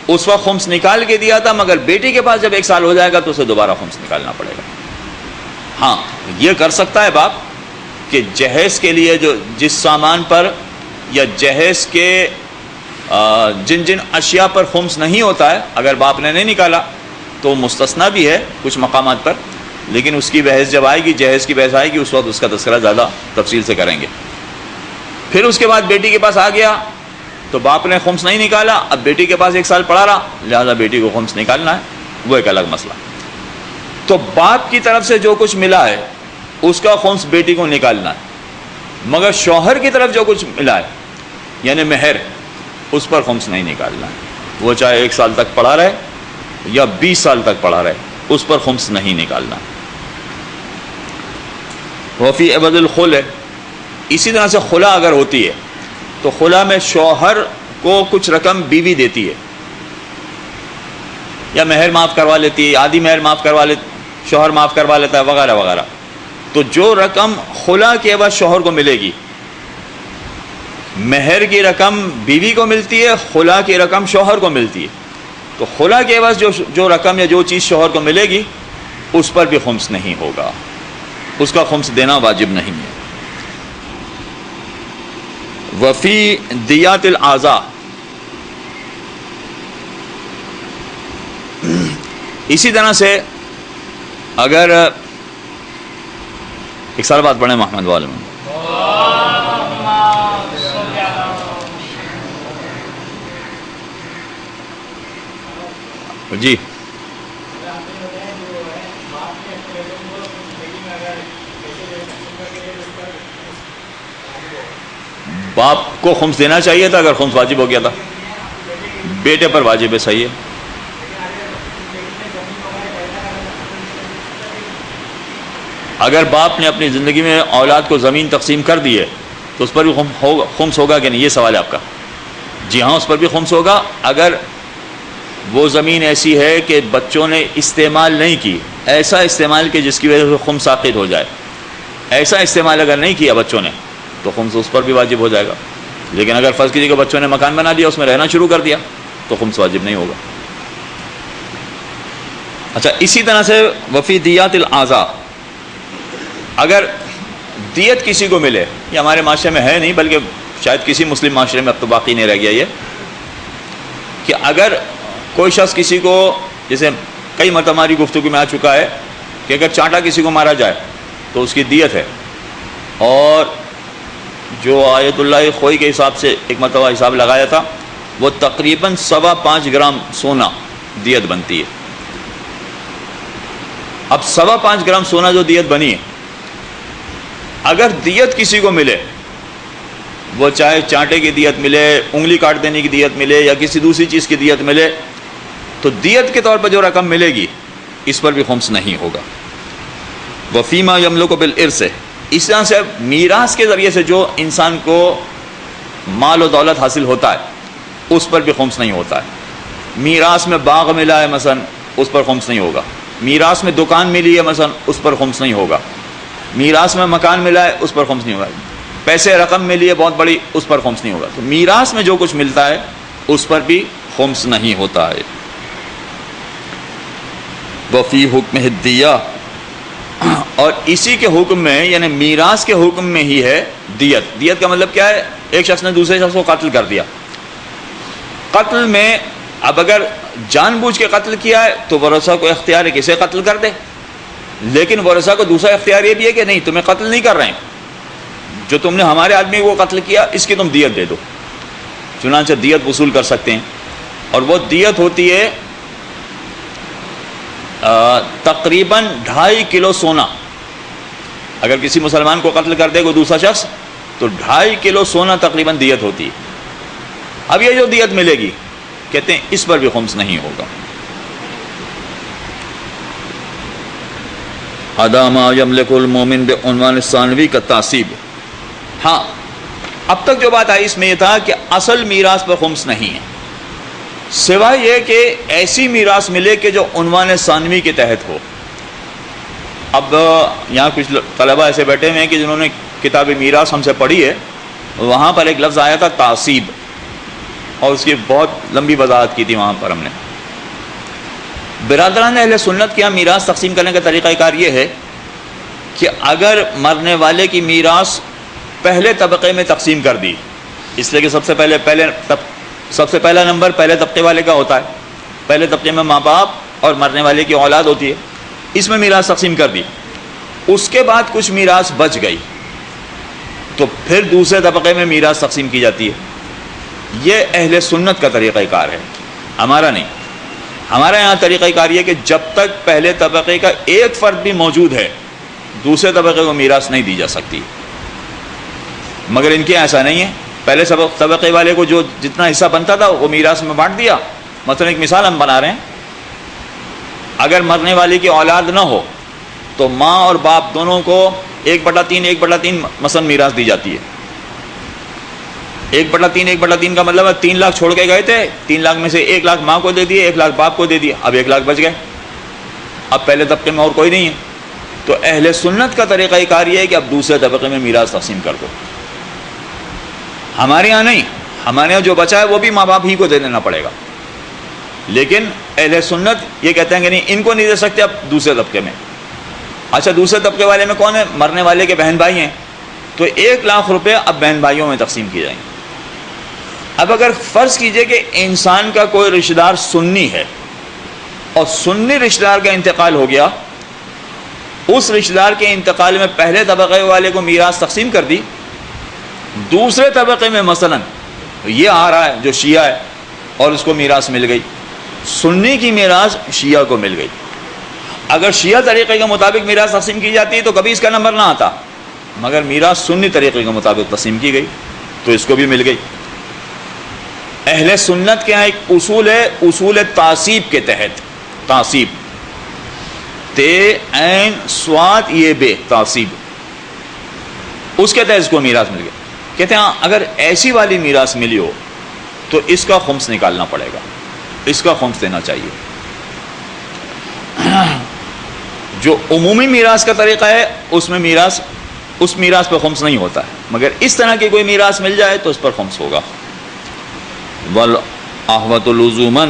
اس وقت خمس نکال کے دیا تھا, مگر بیٹی کے پاس جب 1 سال ہو جائے گا تو اسے دوبارہ خمس نکالنا پڑے گا. ہاں یہ کر سکتا ہے باپ کہ جہیز کے لیے جو جس سامان پر یا جہیز کے جن جن اشیاء پر خمس نہیں ہوتا ہے, اگر باپ نے نہیں نکالا تو مستثنا بھی ہے کچھ مقامات پر, لیکن اس کی بحث جب آئے گی, جہیز کی بحث آئے گی, اس وقت اس کا تذکرہ زیادہ تفصیل سے کریں گے. پھر اس کے بعد بیٹی کے پاس آ گیا تو باپ نے خمس نہیں نکالا, اب بیٹی کے پاس 1 سال پڑا رہا, لہذا بیٹی کو خمس نکالنا ہے, وہ ایک الگ مسئلہ. تو باپ کی طرف سے جو کچھ ملا ہے اس کا خمس بیٹی کو نکالنا ہے, مگر شوہر کی طرف جو کچھ ملا ہے یعنی مہر, اس پر خمس نہیں نکالنا ہے. وہ چاہے 1 سال تک پڑا رہے یا 20 سال تک پڑا رہے, اس پر خمس نہیں نکالنا. وفی عوض الخلع, اسی طرح سے خلا اگر ہوتی ہے تو خلا میں شوہر کو کچھ رقم بیوی دیتی ہے, یا مہر معاف کروا لیتی ہے, آدھی مہر معاف کروا لیتی, شوہر معاف کروا لیتا ہے, وغیرہ وغیرہ. تو جو رقم خلا کے عوض شوہر کو ملے گی, مہر کی رقم بیوی کو ملتی ہے, خلا کی رقم شوہر کو ملتی ہے. تو خلا کے عوض جو رقم یا جو چیز شوہر کو ملے گی اس پر بھی خمس نہیں ہوگا, اس کا خمس دینا واجب نہیں ہے. وفی دیات الاعضاء, اسی طرح سے اگر ایک سال بعد پڑھیں محمد والم جی, باپ کو خمس دینا چاہیے تھا اگر خمس واجب ہو گیا تھا, بیٹے پر واجب ہے, صحیح ہے. اگر باپ نے اپنی زندگی میں اولاد کو زمین تقسیم کر دی ہے تو اس پر بھی خمس ہوگا کہ نہیں, یہ سوال ہے آپ کا. جی ہاں, اس پر بھی خمس ہوگا اگر وہ زمین ایسی ہے کہ بچوں نے استعمال نہیں کی, ایسا استعمال کہ جس کی وجہ سے خمس ساقط ہو جائے. ایسا استعمال اگر نہیں کیا بچوں نے تو خمس اس پر بھی واجب ہو جائے گا. لیکن اگر فرض کیجیے کہ بچوں نے مکان بنا دیا, اس میں رہنا شروع کر دیا, تو خمس واجب نہیں ہوگا. اچھا, اسی طرح سے وفی دیات الاعضاء, اگر دیت کسی کو ملے, یہ ہمارے معاشرے میں ہے نہیں بلکہ شاید کسی مسلم معاشرے میں اب تو باقی نہیں رہ گیا یہ, کہ اگر کوئی شخص کسی کو, جیسے کئی مرتبہ ہماری گفتگو میں آ چکا ہے کہ اگر چانٹا کسی کو مارا جائے تو اس کی دیت ہے, اور جو آیت اللہ خوئی کے حساب سے ایک مرتبہ حساب لگایا تھا وہ تقریباً 5.25 گرام سونا دیت بنتی ہے. اب 5.25 گرام سونا جو دیت بنی ہے, اگر دیت کسی کو ملے, وہ چاہے چانٹے کی دیت ملے, انگلی کاٹ دینے کی دیت ملے, یا کسی دوسری چیز کی دیت ملے, تو دیت کے طور پر جو رقم ملے گی اس پر بھی خمس نہیں ہوگا. وفیما یملک بالارث, اس طرح سے میراث کے ذریعے سے جو انسان کو مال و دولت حاصل ہوتا ہے اس پر بھی خمس نہیں ہوتا ہے. میراث میں باغ ملا ہے مثلا, اس پر خمس نہیں ہوگا. میراث میں دکان ملی ہے مثلا, اس پر خمس نہیں ہوگا. میراث میں مکان ملا ہے, اس پر خمس نہیں ہوگا. پیسے رقم ملی ہے بہت بڑی, اس پر خمس نہیں ہوگا. تو میراث میں جو کچھ ملتا ہے اس پر بھی خمس نہیں ہوتا ہے. وفی حکم الدیہ, اور اسی کے حکم میں یعنی میراث کے حکم میں ہی ہے دیت. دیت کا مطلب کیا ہے؟ ایک شخص نے دوسرے شخص کو قتل کر دیا. قتل میں اب اگر جان بوجھ کے قتل کیا ہے تو ورثہ کو اختیار ہے کسے قتل کر دے, لیکن ورثہ کو دوسرا اختیار یہ بھی ہے کہ نہیں، تمہیں قتل نہیں کر رہے ہیں، جو تم نے ہمارے آدمی کو قتل کیا اس کی تم دیت دے دو، چنانچہ دیت وصول کر سکتے ہیں، اور وہ دیت ہوتی ہے تقریباً 2.5 کلو سونا۔ اگر کسی مسلمان کو قتل کر دے کوئی دوسرا شخص تو 2.5 کلو سونا تقریباً دیت ہوتی ہے۔ اب یہ جو دیت ملے گی کہتے ہیں اس پر بھی خمس نہیں ہوگا۔ ادا ما یملک المومن بعنوان الثانوی کا تعصیب۔ ہاں، اب تک جو بات آئی اس میں یہ تھا کہ اصل میراث پر خمس نہیں ہے، سوائے یہ کہ ایسی میراث ملے کہ جو عنوان ثانوی کے تحت ہو۔ اب یہاں کچھ طلبہ ایسے بیٹھے ہوئے ہیں کہ جنہوں نے کتاب میراث ہم سے پڑھی ہے، وہاں پر ایک لفظ آیا تھا تعصیب، اور اس کی بہت لمبی وضاحت کی تھی وہاں پر ہم نے۔ برادران اہل سنت کے یہاں میراث تقسیم کرنے کا طریقہ کار یہ ہے کہ اگر مرنے والے کی میراث پہلے طبقے میں تقسیم کر دی، اس لیے کہ سب سے پہلا نمبر پہلے طبقے والے کا ہوتا ہے، پہلے طبقے میں ماں باپ اور مرنے والے کی اولاد ہوتی ہے، اس میں میراث تقسیم کر دی، اس کے بعد کچھ میراث بچ گئی تو پھر دوسرے طبقے میں میراث تقسیم کی جاتی ہے۔ یہ اہل سنت کا طریقہ کار ہے، ہمارا نہیں۔ ہمارا یہاں طریقہ کار یہ کہ جب تک پہلے طبقے کا ایک فرد بھی موجود ہے دوسرے طبقے کو میراث نہیں دی جا سکتی، مگر ان کے ایسا نہیں ہے۔ پہلے طبقے والے کو جو جتنا حصہ بنتا تھا وہ میراث میں بانٹ دیا۔ مثلا ایک مثال ہم بنا رہے ہیں، اگر مرنے والے کی اولاد نہ ہو تو ماں اور باپ دونوں کو 1/3 مثلا میراث دی جاتی ہے۔ 1/3 کا مطلب ہے 3 لاکھ چھوڑ کے گئے تھے، 3 لاکھ میں سے 1 لاکھ ماں کو دے دیے، 1 لاکھ باپ کو دے دیے، اب 1 لاکھ بچ گئے، اب پہلے طبقے میں اور کوئی نہیں ہے۔ تو اہل سنت کا طریقہ کار یہ ہے کہ اب دوسرے طبقے میں میراث تقسیم کر دو۔ ہمارے یہاں نہیں، ہمارے یہاں جو بچا ہے وہ بھی ماں باپ ہی کو دے دینا پڑے گا، لیکن اہل سنت یہ کہتے ہیں کہ نہیں، ان کو نہیں دے سکتے، اب دوسرے طبقے میں۔ اچھا، دوسرے طبقے والے میں کون ہے؟ مرنے والے کے بہن بھائی ہیں، تو 1 لاکھ روپے اب بہن بھائیوں میں تقسیم کیے جائیں گے۔ اب اگر فرض کیجئے کہ انسان کا کوئی رشتہ دار سنی ہے اور سنی رشتہ دار کا انتقال ہو گیا، اس رشتہ دار کے انتقال میں پہلے طبقے والے کو میراث تقسیم کر دی، دوسرے طبقے میں مثلا یہ آ رہا ہے جو شیعہ ہے اور اس کو میراث مل گئی، سنی کی میراث شیعہ کو مل گئی۔ اگر شیعہ طریقے کے مطابق میراث تقسیم کی جاتی ہے تو کبھی اس کا نمبر نہ آتا، مگر میراث سنی طریقے کے مطابق تقسیم کی گئی تو اس کو بھی مل گئی۔ اہل سنت کے یہاں ایک اصول ہے، اصول تعصیب کے تحت، تعصیب تے عین صاد یہ بے، تعصیب، اس کے تحت اس کو میراث مل گیا۔ کہتے ہیں اگر ایسی والی میراث ملی ہو تو اس کا خمس نکالنا پڑے گا، اس کا خمس دینا چاہیے۔ جو عمومی میراث کا طریقہ ہے اس میں اس میراث پہ خمس نہیں ہوتا ہے، مگر اس طرح کی کوئی میراث مل جائے تو اس پر خمس ہوگا۔ والاحوط لزوما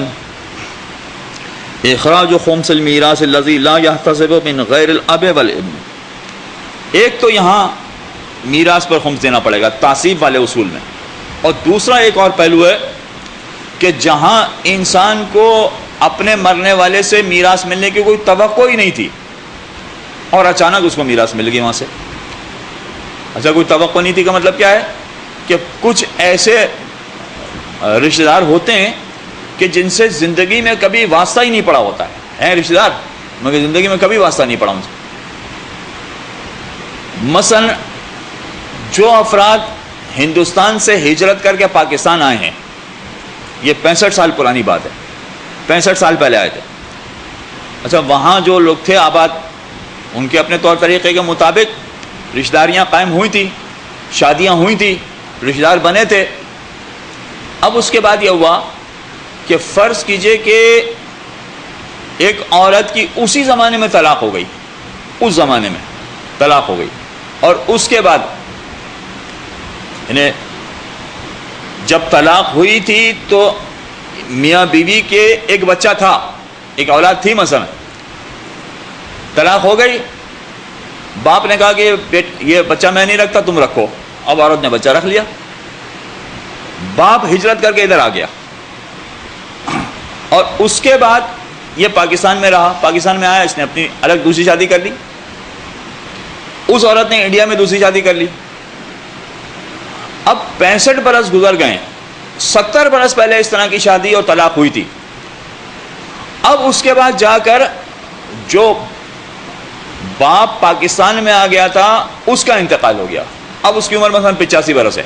اخراج خمس المیراث الذی لا یحتسب من غیر الاب والابن۔ ایک تو یہاں میراث پر خمس دینا پڑے گا تعصیب والے اصول میں، اور دوسرا ایک اور پہلو ہے کہ جہاں انسان کو اپنے مرنے والے سے میراث ملنے کی کوئی توقع ہی نہیں تھی اور اچانک اس کو میراث مل گئی وہاں سے۔ اچھا، کوئی توقع نہیں تھی کا مطلب کیا ہے کہ کچھ ایسے رشتہ دار ہوتے ہیں کہ جن سے زندگی میں کبھی واسطہ ہی نہیں پڑا ہوتا ہے، ہیں رشتہ دار مگر زندگی میں کبھی واسطہ نہیں پڑا ان سے۔ مثلا جو افراد ہندوستان سے ہجرت کر کے پاکستان آئے ہیں، یہ 65 سال پرانی بات ہے، 65 سال پہلے آئے تھے۔ اچھا، وہاں جو لوگ تھے آباد، ان کے اپنے طور طریقے کے مطابق رشتہ داریاں قائم ہوئی تھیں، شادیاں ہوئی تھیں، رشتہ دار بنے تھے۔ اب اس کے بعد یہ ہوا کہ فرض کیجئے کہ ایک عورت کی اسی زمانے میں طلاق ہو گئی، اس زمانے میں طلاق ہو گئی، اور اس کے بعد یعنی جب طلاق ہوئی تھی تو میاں بیوی کے ایک بچہ تھا، ایک اولاد تھی، مثلا طلاق ہو گئی، باپ نے کہا کہ یہ بچہ میں نہیں رکھتا، تم رکھو۔ اب عورت نے بچہ رکھ لیا، باپ ہجرت کر کے ادھر آ گیا، اور اس کے بعد یہ پاکستان میں رہا، پاکستان میں آیا، اس نے اپنی الگ دوسری شادی کر لی، اس عورت نے انڈیا میں دوسری شادی کر لی. اب 65 برس گزر گئے، 70 برس پہلے اس طرح کی شادی اور طلاق ہوئی تھی. اب اس کے بعد جا کر جو باپ پاکستان میں آ گیا تھا اس کا انتقال ہو گیا. اب اس کی عمر مثلا 85 برس ہے،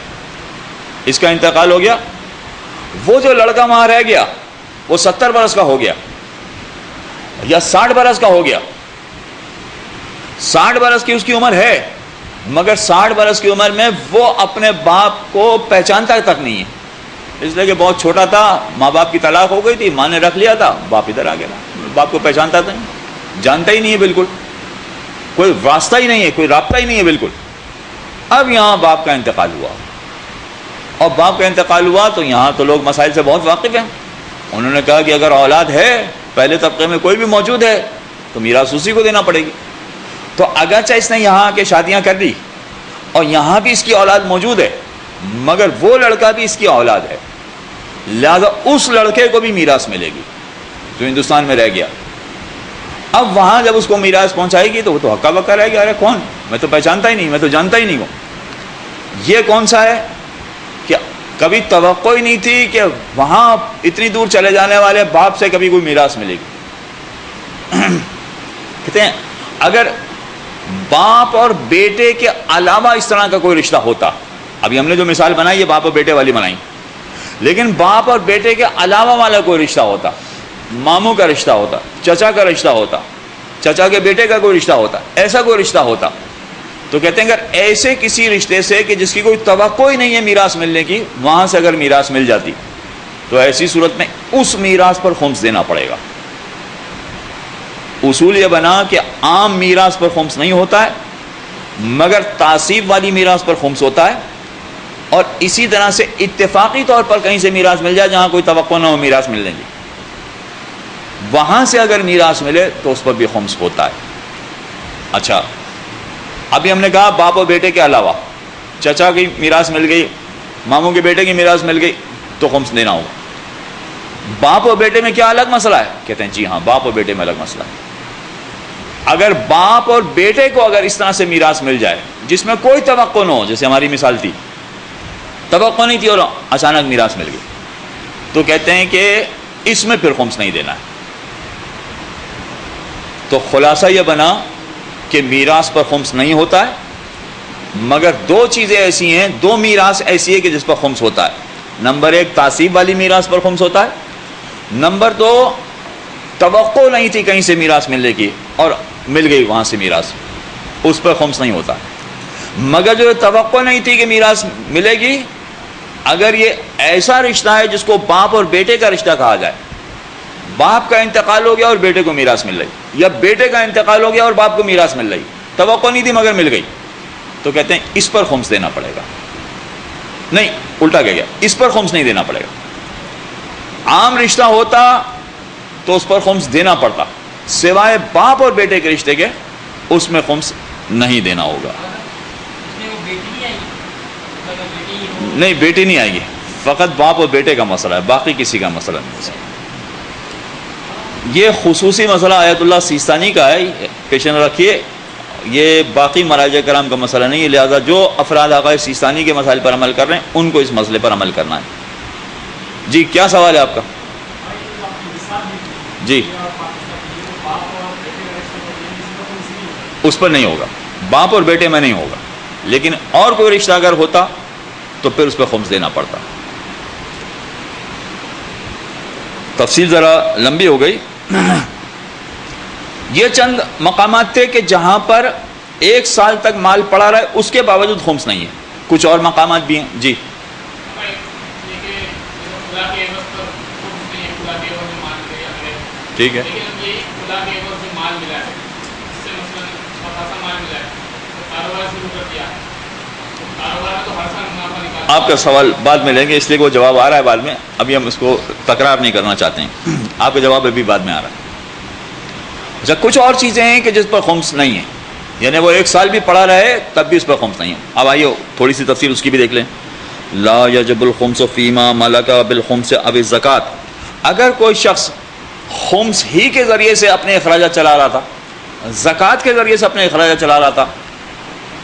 اس کا انتقال ہو گیا. وہ جو لڑکا وہاں رہ گیا وہ 70 برس کا ہو گیا یا 60 برس کا ہو گیا. 60 برس کی اس کی عمر ہے، مگر 60 برس کی عمر میں وہ اپنے باپ کو پہچانتا تک نہیں ہے، اس لیے کہ بہت چھوٹا تھا، ماں باپ کی طلاق ہو گئی تھی، ماں نے رکھ لیا تھا، باپ ادھر آ گیا، باپ کو پہچانتا تھا نہیں، جانتا ہی نہیں ہے، بالکل کوئی واسطہ ہی نہیں ہے، کوئی رابطہ ہی نہیں ہے بالکل. اب یہاں باپ کا انتقال ہوا، اور باپ کا انتقال ہوا تو یہاں تو لوگ مسائل سے بہت واقف ہیں. انہوں نے کہا کہ اگر اولاد ہے، پہلے طبقے میں کوئی بھی موجود ہے، تو میراث اسی کو دینا پڑے گی. تو اگرچہ اس نے یہاں کے شادیاں کر لی اور یہاں بھی اس کی اولاد موجود ہے، مگر وہ لڑکا بھی اس کی اولاد ہے، لہذا اس لڑکے کو بھی میراث ملے گی جو ہندوستان میں رہ گیا. اب وہاں جب اس کو میراث پہنچائے گی تو وہ تو ہکا بکا رہ گیا، ارے کون، میں تو پہچانتا ہی نہیں، میں تو جانتا ہی نہیں ہوں. یہ کون سا ہے کہ کبھی توقع ہی نہیں تھی کہ وہاں اتنی دور چلے جانے والے باپ سے کبھی کوئی میراث ملے گی. کہتے ہیں اگر باپ اور بیٹے کے علاوہ اس طرح کا کوئی رشتہ ہوتا، ابھی ہم نے جو مثال بنائی یہ باپ اور بیٹے والی بنائی، لیکن باپ اور بیٹے کے علاوہ والا کوئی رشتہ ہوتا، ماموں کا رشتہ ہوتا، چچا کا رشتہ ہوتا، چچا کے بیٹے کا کوئی رشتہ ہوتا، ایسا کوئی رشتہ ہوتا، تو کہتے ہیں اگر ایسے کسی رشتے سے کہ جس کی کوئی توقع ہی نہیں ہے میراث ملنے کی، وہاں سے اگر میراث مل جاتی تو ایسی صورت میں اس میراث پر خمس دینا پڑے گا. اصول یہ بنا کہ عام میراث پر خمس نہیں ہوتا ہے، مگر تعصیب والی میراث پر خمس ہوتا ہے. اور اسی طرح سے اتفاقی طور پر کہیں سے میراث مل جائے جہاں کوئی توقع نہ ہو میراث ملنے کی، وہاں سے اگر میراث ملے تو اس پر بھی خمس ہوتا ہے. اچھا، ابھی ہم نے کہا باپ اور بیٹے کے علاوہ چچا کی میراث مل گئی، ماموں کے بیٹے کی میراث مل گئی تو خمس دینا ہوگا. باپ اور بیٹے میں کیا الگ مسئلہ ہے؟ کہتے ہیں جی ہاں، باپ اور بیٹے میں الگ مسئلہ ہے. اگر باپ اور بیٹے کو اگر اس طرح سے میراث مل جائے جس میں کوئی توقع نہ ہو، جیسے ہماری مثال تھی، توقع نہیں تھی اور اچانک میراث مل گئی، تو کہتے ہیں کہ اس میں پھر خمس نہیں دینا ہے. تو خلاصہ یہ بنا کہ میراث پر خمس نہیں ہوتا ہے، مگر دو چیزیں ایسی ہیں، دو میراث ایسی ہے کہ جس پر خمس ہوتا ہے. نمبر 1 تعصیب والی میراث پر خمس ہوتا ہے، نمبر 2 توقع نہیں تھی کہیں سے میراث ملنے کی اور مل گئی وہاں سے میراث، اس پر خمس نہیں ہوتا. مگر جو توقع نہیں تھی کہ میراث ملے گی، اگر یہ ایسا رشتہ ہے جس کو باپ اور بیٹے کا رشتہ کہا جائے، باپ کا انتقال ہو گیا اور بیٹے کو میراث مل رہی، یا بیٹے کا انتقال ہو گیا اور باپ کو میراث مل رہی، توقع نہیں تھی مگر مل گئی، تو کہتے ہیں اس پر خمس دینا پڑے گا. نہیں، الٹا کہہ گیا، اس پر خمس نہیں دینا پڑے گا. عام رشتہ ہوتا تو اس پر خمس دینا پڑتا، سوائے باپ اور بیٹے کے رشتے کے اس میں خمس نہیں دینا ہوگا. نہیں، بیٹی نہیں آئے گی، فقط باپ اور بیٹے کا مسئلہ ہے، باقی کسی کا مسئلہ نہیں. یہ خصوصی مسئلہ آیت اللہ سیستانی کا ہے، پیش نظر رکھیے، یہ باقی مراجع کرام کا مسئلہ نہیں ہے، لہذا جو افراد آقا سیستانی کے مسائل پر عمل کر رہے ہیں ان کو اس مسئلے پر عمل کرنا ہے. جی کیا سوال ہے آپ کا؟ جی اس پر نہیں ہوگا، باپ اور بیٹے میں نہیں ہوگا، لیکن اور کوئی رشتہ اگر ہوتا تو پھر اس پہ خمس دینا پڑتا. تفصیل ذرا لمبی ہو گئی. یہ چند مقامات تھے کہ جہاں پر 1 سال تک مال پڑا رہے اس کے باوجود خمس نہیں ہے. کچھ اور مقامات بھی ہیں. جی ٹھیک ہے. آپ کا سوال بعد میں لیں گے، اس لیے وہ جواب آ رہا ہے بعد میں، ابھی ہم اس کو تکرار نہیں کرنا چاہتے ہیں. آپ کا جواب ابھی بعد میں آ رہا ہے. اچھا، کچھ اور چیزیں ہیں کہ جس پر خمس نہیں ہے، یعنی وہ 1 سال بھی پڑا رہے تب بھی اس پر خمس نہیں ہے. اب آئیے تھوڑی سی تفصیل اس کی بھی دیکھ لیں. لا یجب الخمس فیما ملک بالخمس او الزکات. اگر کوئی شخص خمس ہی کے ذریعے سے اپنے اخراجات چلا رہا تھا، زکوٰۃ کے ذریعے سے اپنے اخراجات چلا رہا تھا،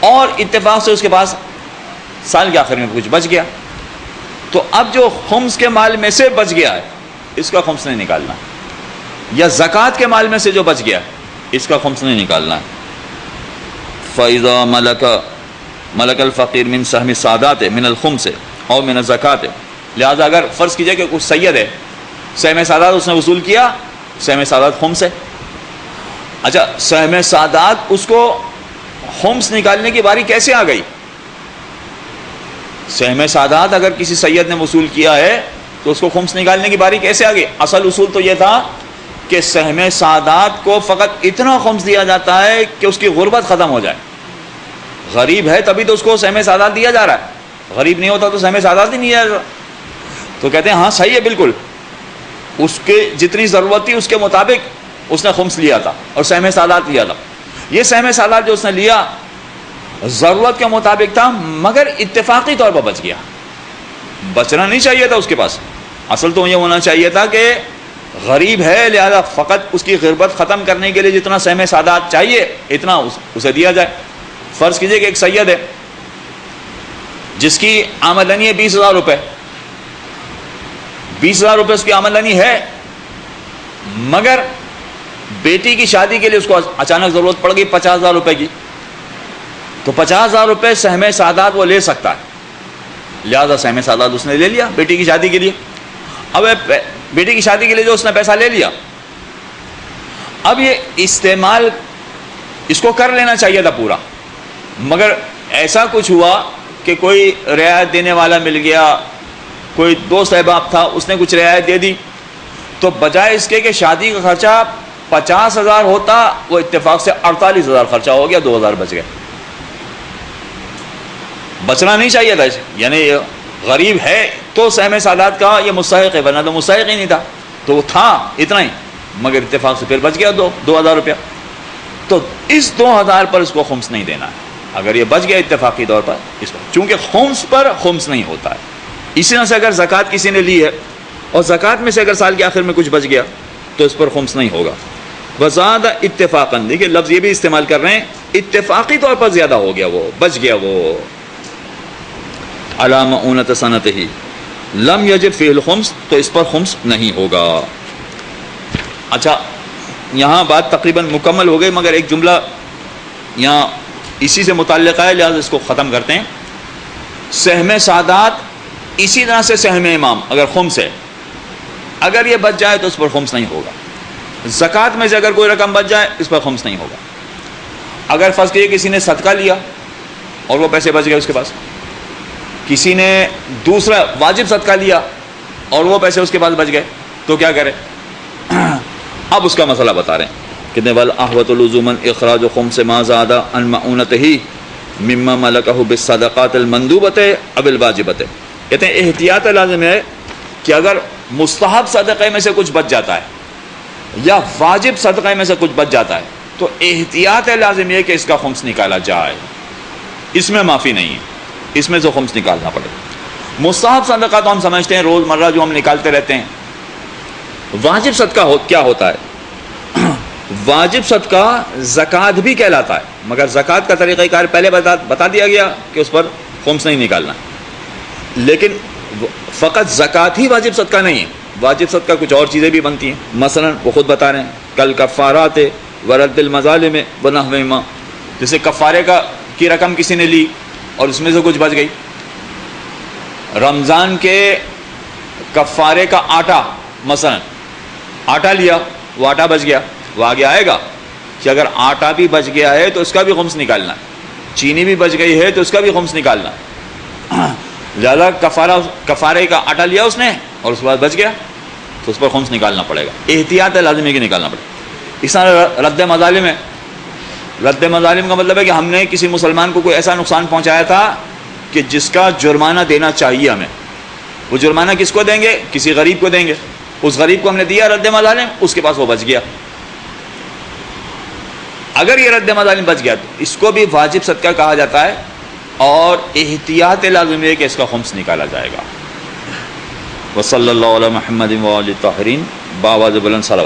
اور اتفاق سے اس کے پاس سال کے آخر میں کچھ بچ گیا، تو اب جو خمس کے مال میں سے بچ گیا ہے اس کا خمس نہیں نکالنا، یا زکوٰۃ کے مال میں سے جو بچ گیا اس کا خمس نہیں نکالنا ہے۔ فَإِذَا مَلَكَ الْفَقِيرُ مِنْ سَهْمِ السَّادَاتِ مِنَ الْخُمْسِ أَوْ مِنَ الزَّكَاةِ، لہذا اگر فرض کیجئے کہ کچھ سید ہے، سہم سادات اس نے وصول کیا، سہم سادات خمس ہے، اچھا سہم سادات اس کو خمس نکالنے کی باری کیسے آ گئی؟ سہم سادات اگر کسی سید نے وصول کیا ہے تو اس کو خمس نکالنے کی باری کیسے آ گئی؟ اصل اصول تو یہ تھا کہ سہم سادات کو فقط اتنا خمس دیا جاتا ہے کہ اس کی غربت ختم ہو جائے، غریب ہے تبھی تو اس کو سہم سادات دیا جا رہا ہے، غریب نہیں ہوتا تو سہم سادات ہی نہیں دیا جا رہا۔ تو کہتے ہیں ہاں صحیح ہے، بالکل اس کے جتنی ضرورت تھی اس کے مطابق اس نے خمس لیا تھا اور سہم سادات لیا تھا، یہ سہم سادات جو اس نے لیا ضرورت کے مطابق تھا مگر اتفاقی طور پر بچ گیا، بچنا نہیں چاہیے تھا اس کے پاس، اصل تو یہ ہونا چاہیے تھا کہ غریب ہے لہذا فقط اس کی غربت ختم کرنے کے لیے جتنا سہم سادات چاہیے اتنا اسے دیا جائے۔ فرض کیجئے کہ ایک سید ہے جس کی آمدنی ہے 20,000 روپے، 20,000 روپے اس کی آمدنی ہے، مگر بیٹی کی شادی کے لیے اس کو اچانک ضرورت پڑ گئی 50,000 روپے کی، تو 50,000 روپے سہم سادات وہ لے سکتا ہے، لہذا سہم سادات اس نے لے لیا بیٹی کی شادی کے لیے۔ اب بیٹی کی شادی کے لیے جو اس نے پیسہ لے لیا، اب یہ استعمال اس کو کر لینا چاہیے تھا پورا، مگر ایسا کچھ ہوا کہ کوئی رعایت دینے والا مل گیا، کوئی دوست احباب تھا اس نے کچھ رعایت دے دی، تو بجائے اس کے کہ شادی کا خرچہ 50,000 ہوتا وہ اتفاق سے 48,000 خرچہ ہو گیا، 2,000 بچ گئے۔ بچنا نہیں چاہیے تھا، یعنی غریب ہے تو سہم سادات کا یہ مستحق ہے، ورنہ تو مستحق ہی نہیں تھا، تو وہ تھا اتنا ہی، مگر اتفاق سے پھر بچ گیا 2,000 روپیہ، تو اس 2,000 پر اس کو خمس نہیں دینا ہے اگر یہ بچ گیا اتفاقی طور پر اس پر، چونکہ خمس پر خمس نہیں ہوتا ہے۔ اسی طرح سے اگر زکوٰۃ کسی نے لی ہے اور زکوٰۃ میں سے اگر سال کے آخر میں کچھ بچ گیا تو اس پر خمس نہیں ہوگا۔ وزاد اتفاقاً، دیکھیے لفظ یہ بھی استعمال کر رہے ہیں، اتفاقی طور پر زیادہ ہو گیا، وہ بچ گیا، وہ علی مؤونۃ سنتہ لم یجب فیہ الخمس، تو اس پر خمس نہیں ہوگا۔ اچھا یہاں بات تقریباً مکمل ہو گئی، مگر ایک جملہ یہاں اسی سے متعلق ہے لہٰذا اس کو ختم کرتے ہیں۔ سہم سادات اسی طرح سے سہم امام اگر خمس ہے، اگر یہ بچ جائے تو اس پر خمس نہیں ہوگا۔ زکوٰۃ میں سے اگر کوئی رقم بچ جائے اس پر خمس نہیں ہوگا۔ اگر فرض کیجیے کسی نے صدقہ لیا اور وہ پیسے بچ گئے اس کے پاس، کسی نے دوسرا واجب صدقہ لیا اور وہ پیسے اس کے پاس بچ گئے، تو کیا کرے؟ اب اس کا مسئلہ بتا رہے ہیں کہ وَالْأَحْوَطُ لُزُومًا إِخْرَاجُ خُمْسِ مَا زَادَ عَنْ مَعُونَتِهِ مِمَّا مَلَكَهُ بِالصَّدَقَاتِ الْمَنْدُوبَةِ أَوِ الْوَاجِبَةِ، کہتے ہیں احتیاط لازم ہے کہ اگر مستحب صدقے میں سے کچھ بچ جاتا ہے یا واجب صدقے میں سے کچھ بچ جاتا ہے تو احتیاط لازم ہے کہ اس کا خمس نکالا جائے، اس میں معافی نہیں ہے، اس میں سے خمس نکالنا پڑے۔ مستحب صدقہ تو ہم سمجھتے ہیں روز مرہ جو ہم نکالتے رہتے ہیں، واجب صدقہ کیا ہوتا ہے؟ واجب صدقہ زکوٰۃ بھی کہلاتا ہے، مگر زکوٰۃ کا طریقہ کار پہلے بتا دیا گیا کہ اس پر خمس نہیں نکالنا، لیکن فقط زکوٰۃ ہی واجب صدقہ نہیں ہے، واجب صدقہ کچھ اور چیزیں بھی بنتی ہیں، مثلا وہ خود بتا رہے ہیں کل کفارات ورد المظالم ونحوہما، جیسے کفارے کی رقم کسی نے لی اور اس میں سے کچھ بچ گئی، رمضان کے کفارے کا آٹا، مثلا آٹا لیا وہ آٹا بچ گیا، وہ آگے آئے گا کہ اگر آٹا بھی بچ گیا ہے تو اس کا بھی خمس نکالنا ہے، چینی بھی بچ گئی ہے تو اس کا بھی خمس نکالنا ہے، زیادہ کفارے کا آٹا لیا اس نے اور اس کے بعد بچ گیا تو اس پر خمس نکالنا پڑے گا، احتیاط لازم ہے کہ نکالنا پڑے گا۔ اس طرح رد مظالم ہے، رد مظالم کا مطلب ہے کہ ہم نے کسی مسلمان کو کوئی ایسا نقصان پہنچایا تھا کہ جس کا جرمانہ دینا چاہیے ہمیں، وہ جرمانہ کس کو دیں گے؟ کسی غریب کو دیں گے، اس غریب کو ہم نے دیا رد مظالم، اس کے پاس وہ بچ گیا، اگر یہ رد مظالم بچ گیا تو اس کو بھی واجب صدقہ کہا جاتا ہے اور احتیاط لازم ہے کہ اس کا خمس نکالا جائے گا۔ وصلی اللہ علی محمد و آلہ الطاہرین، باواز بلند صلوات۔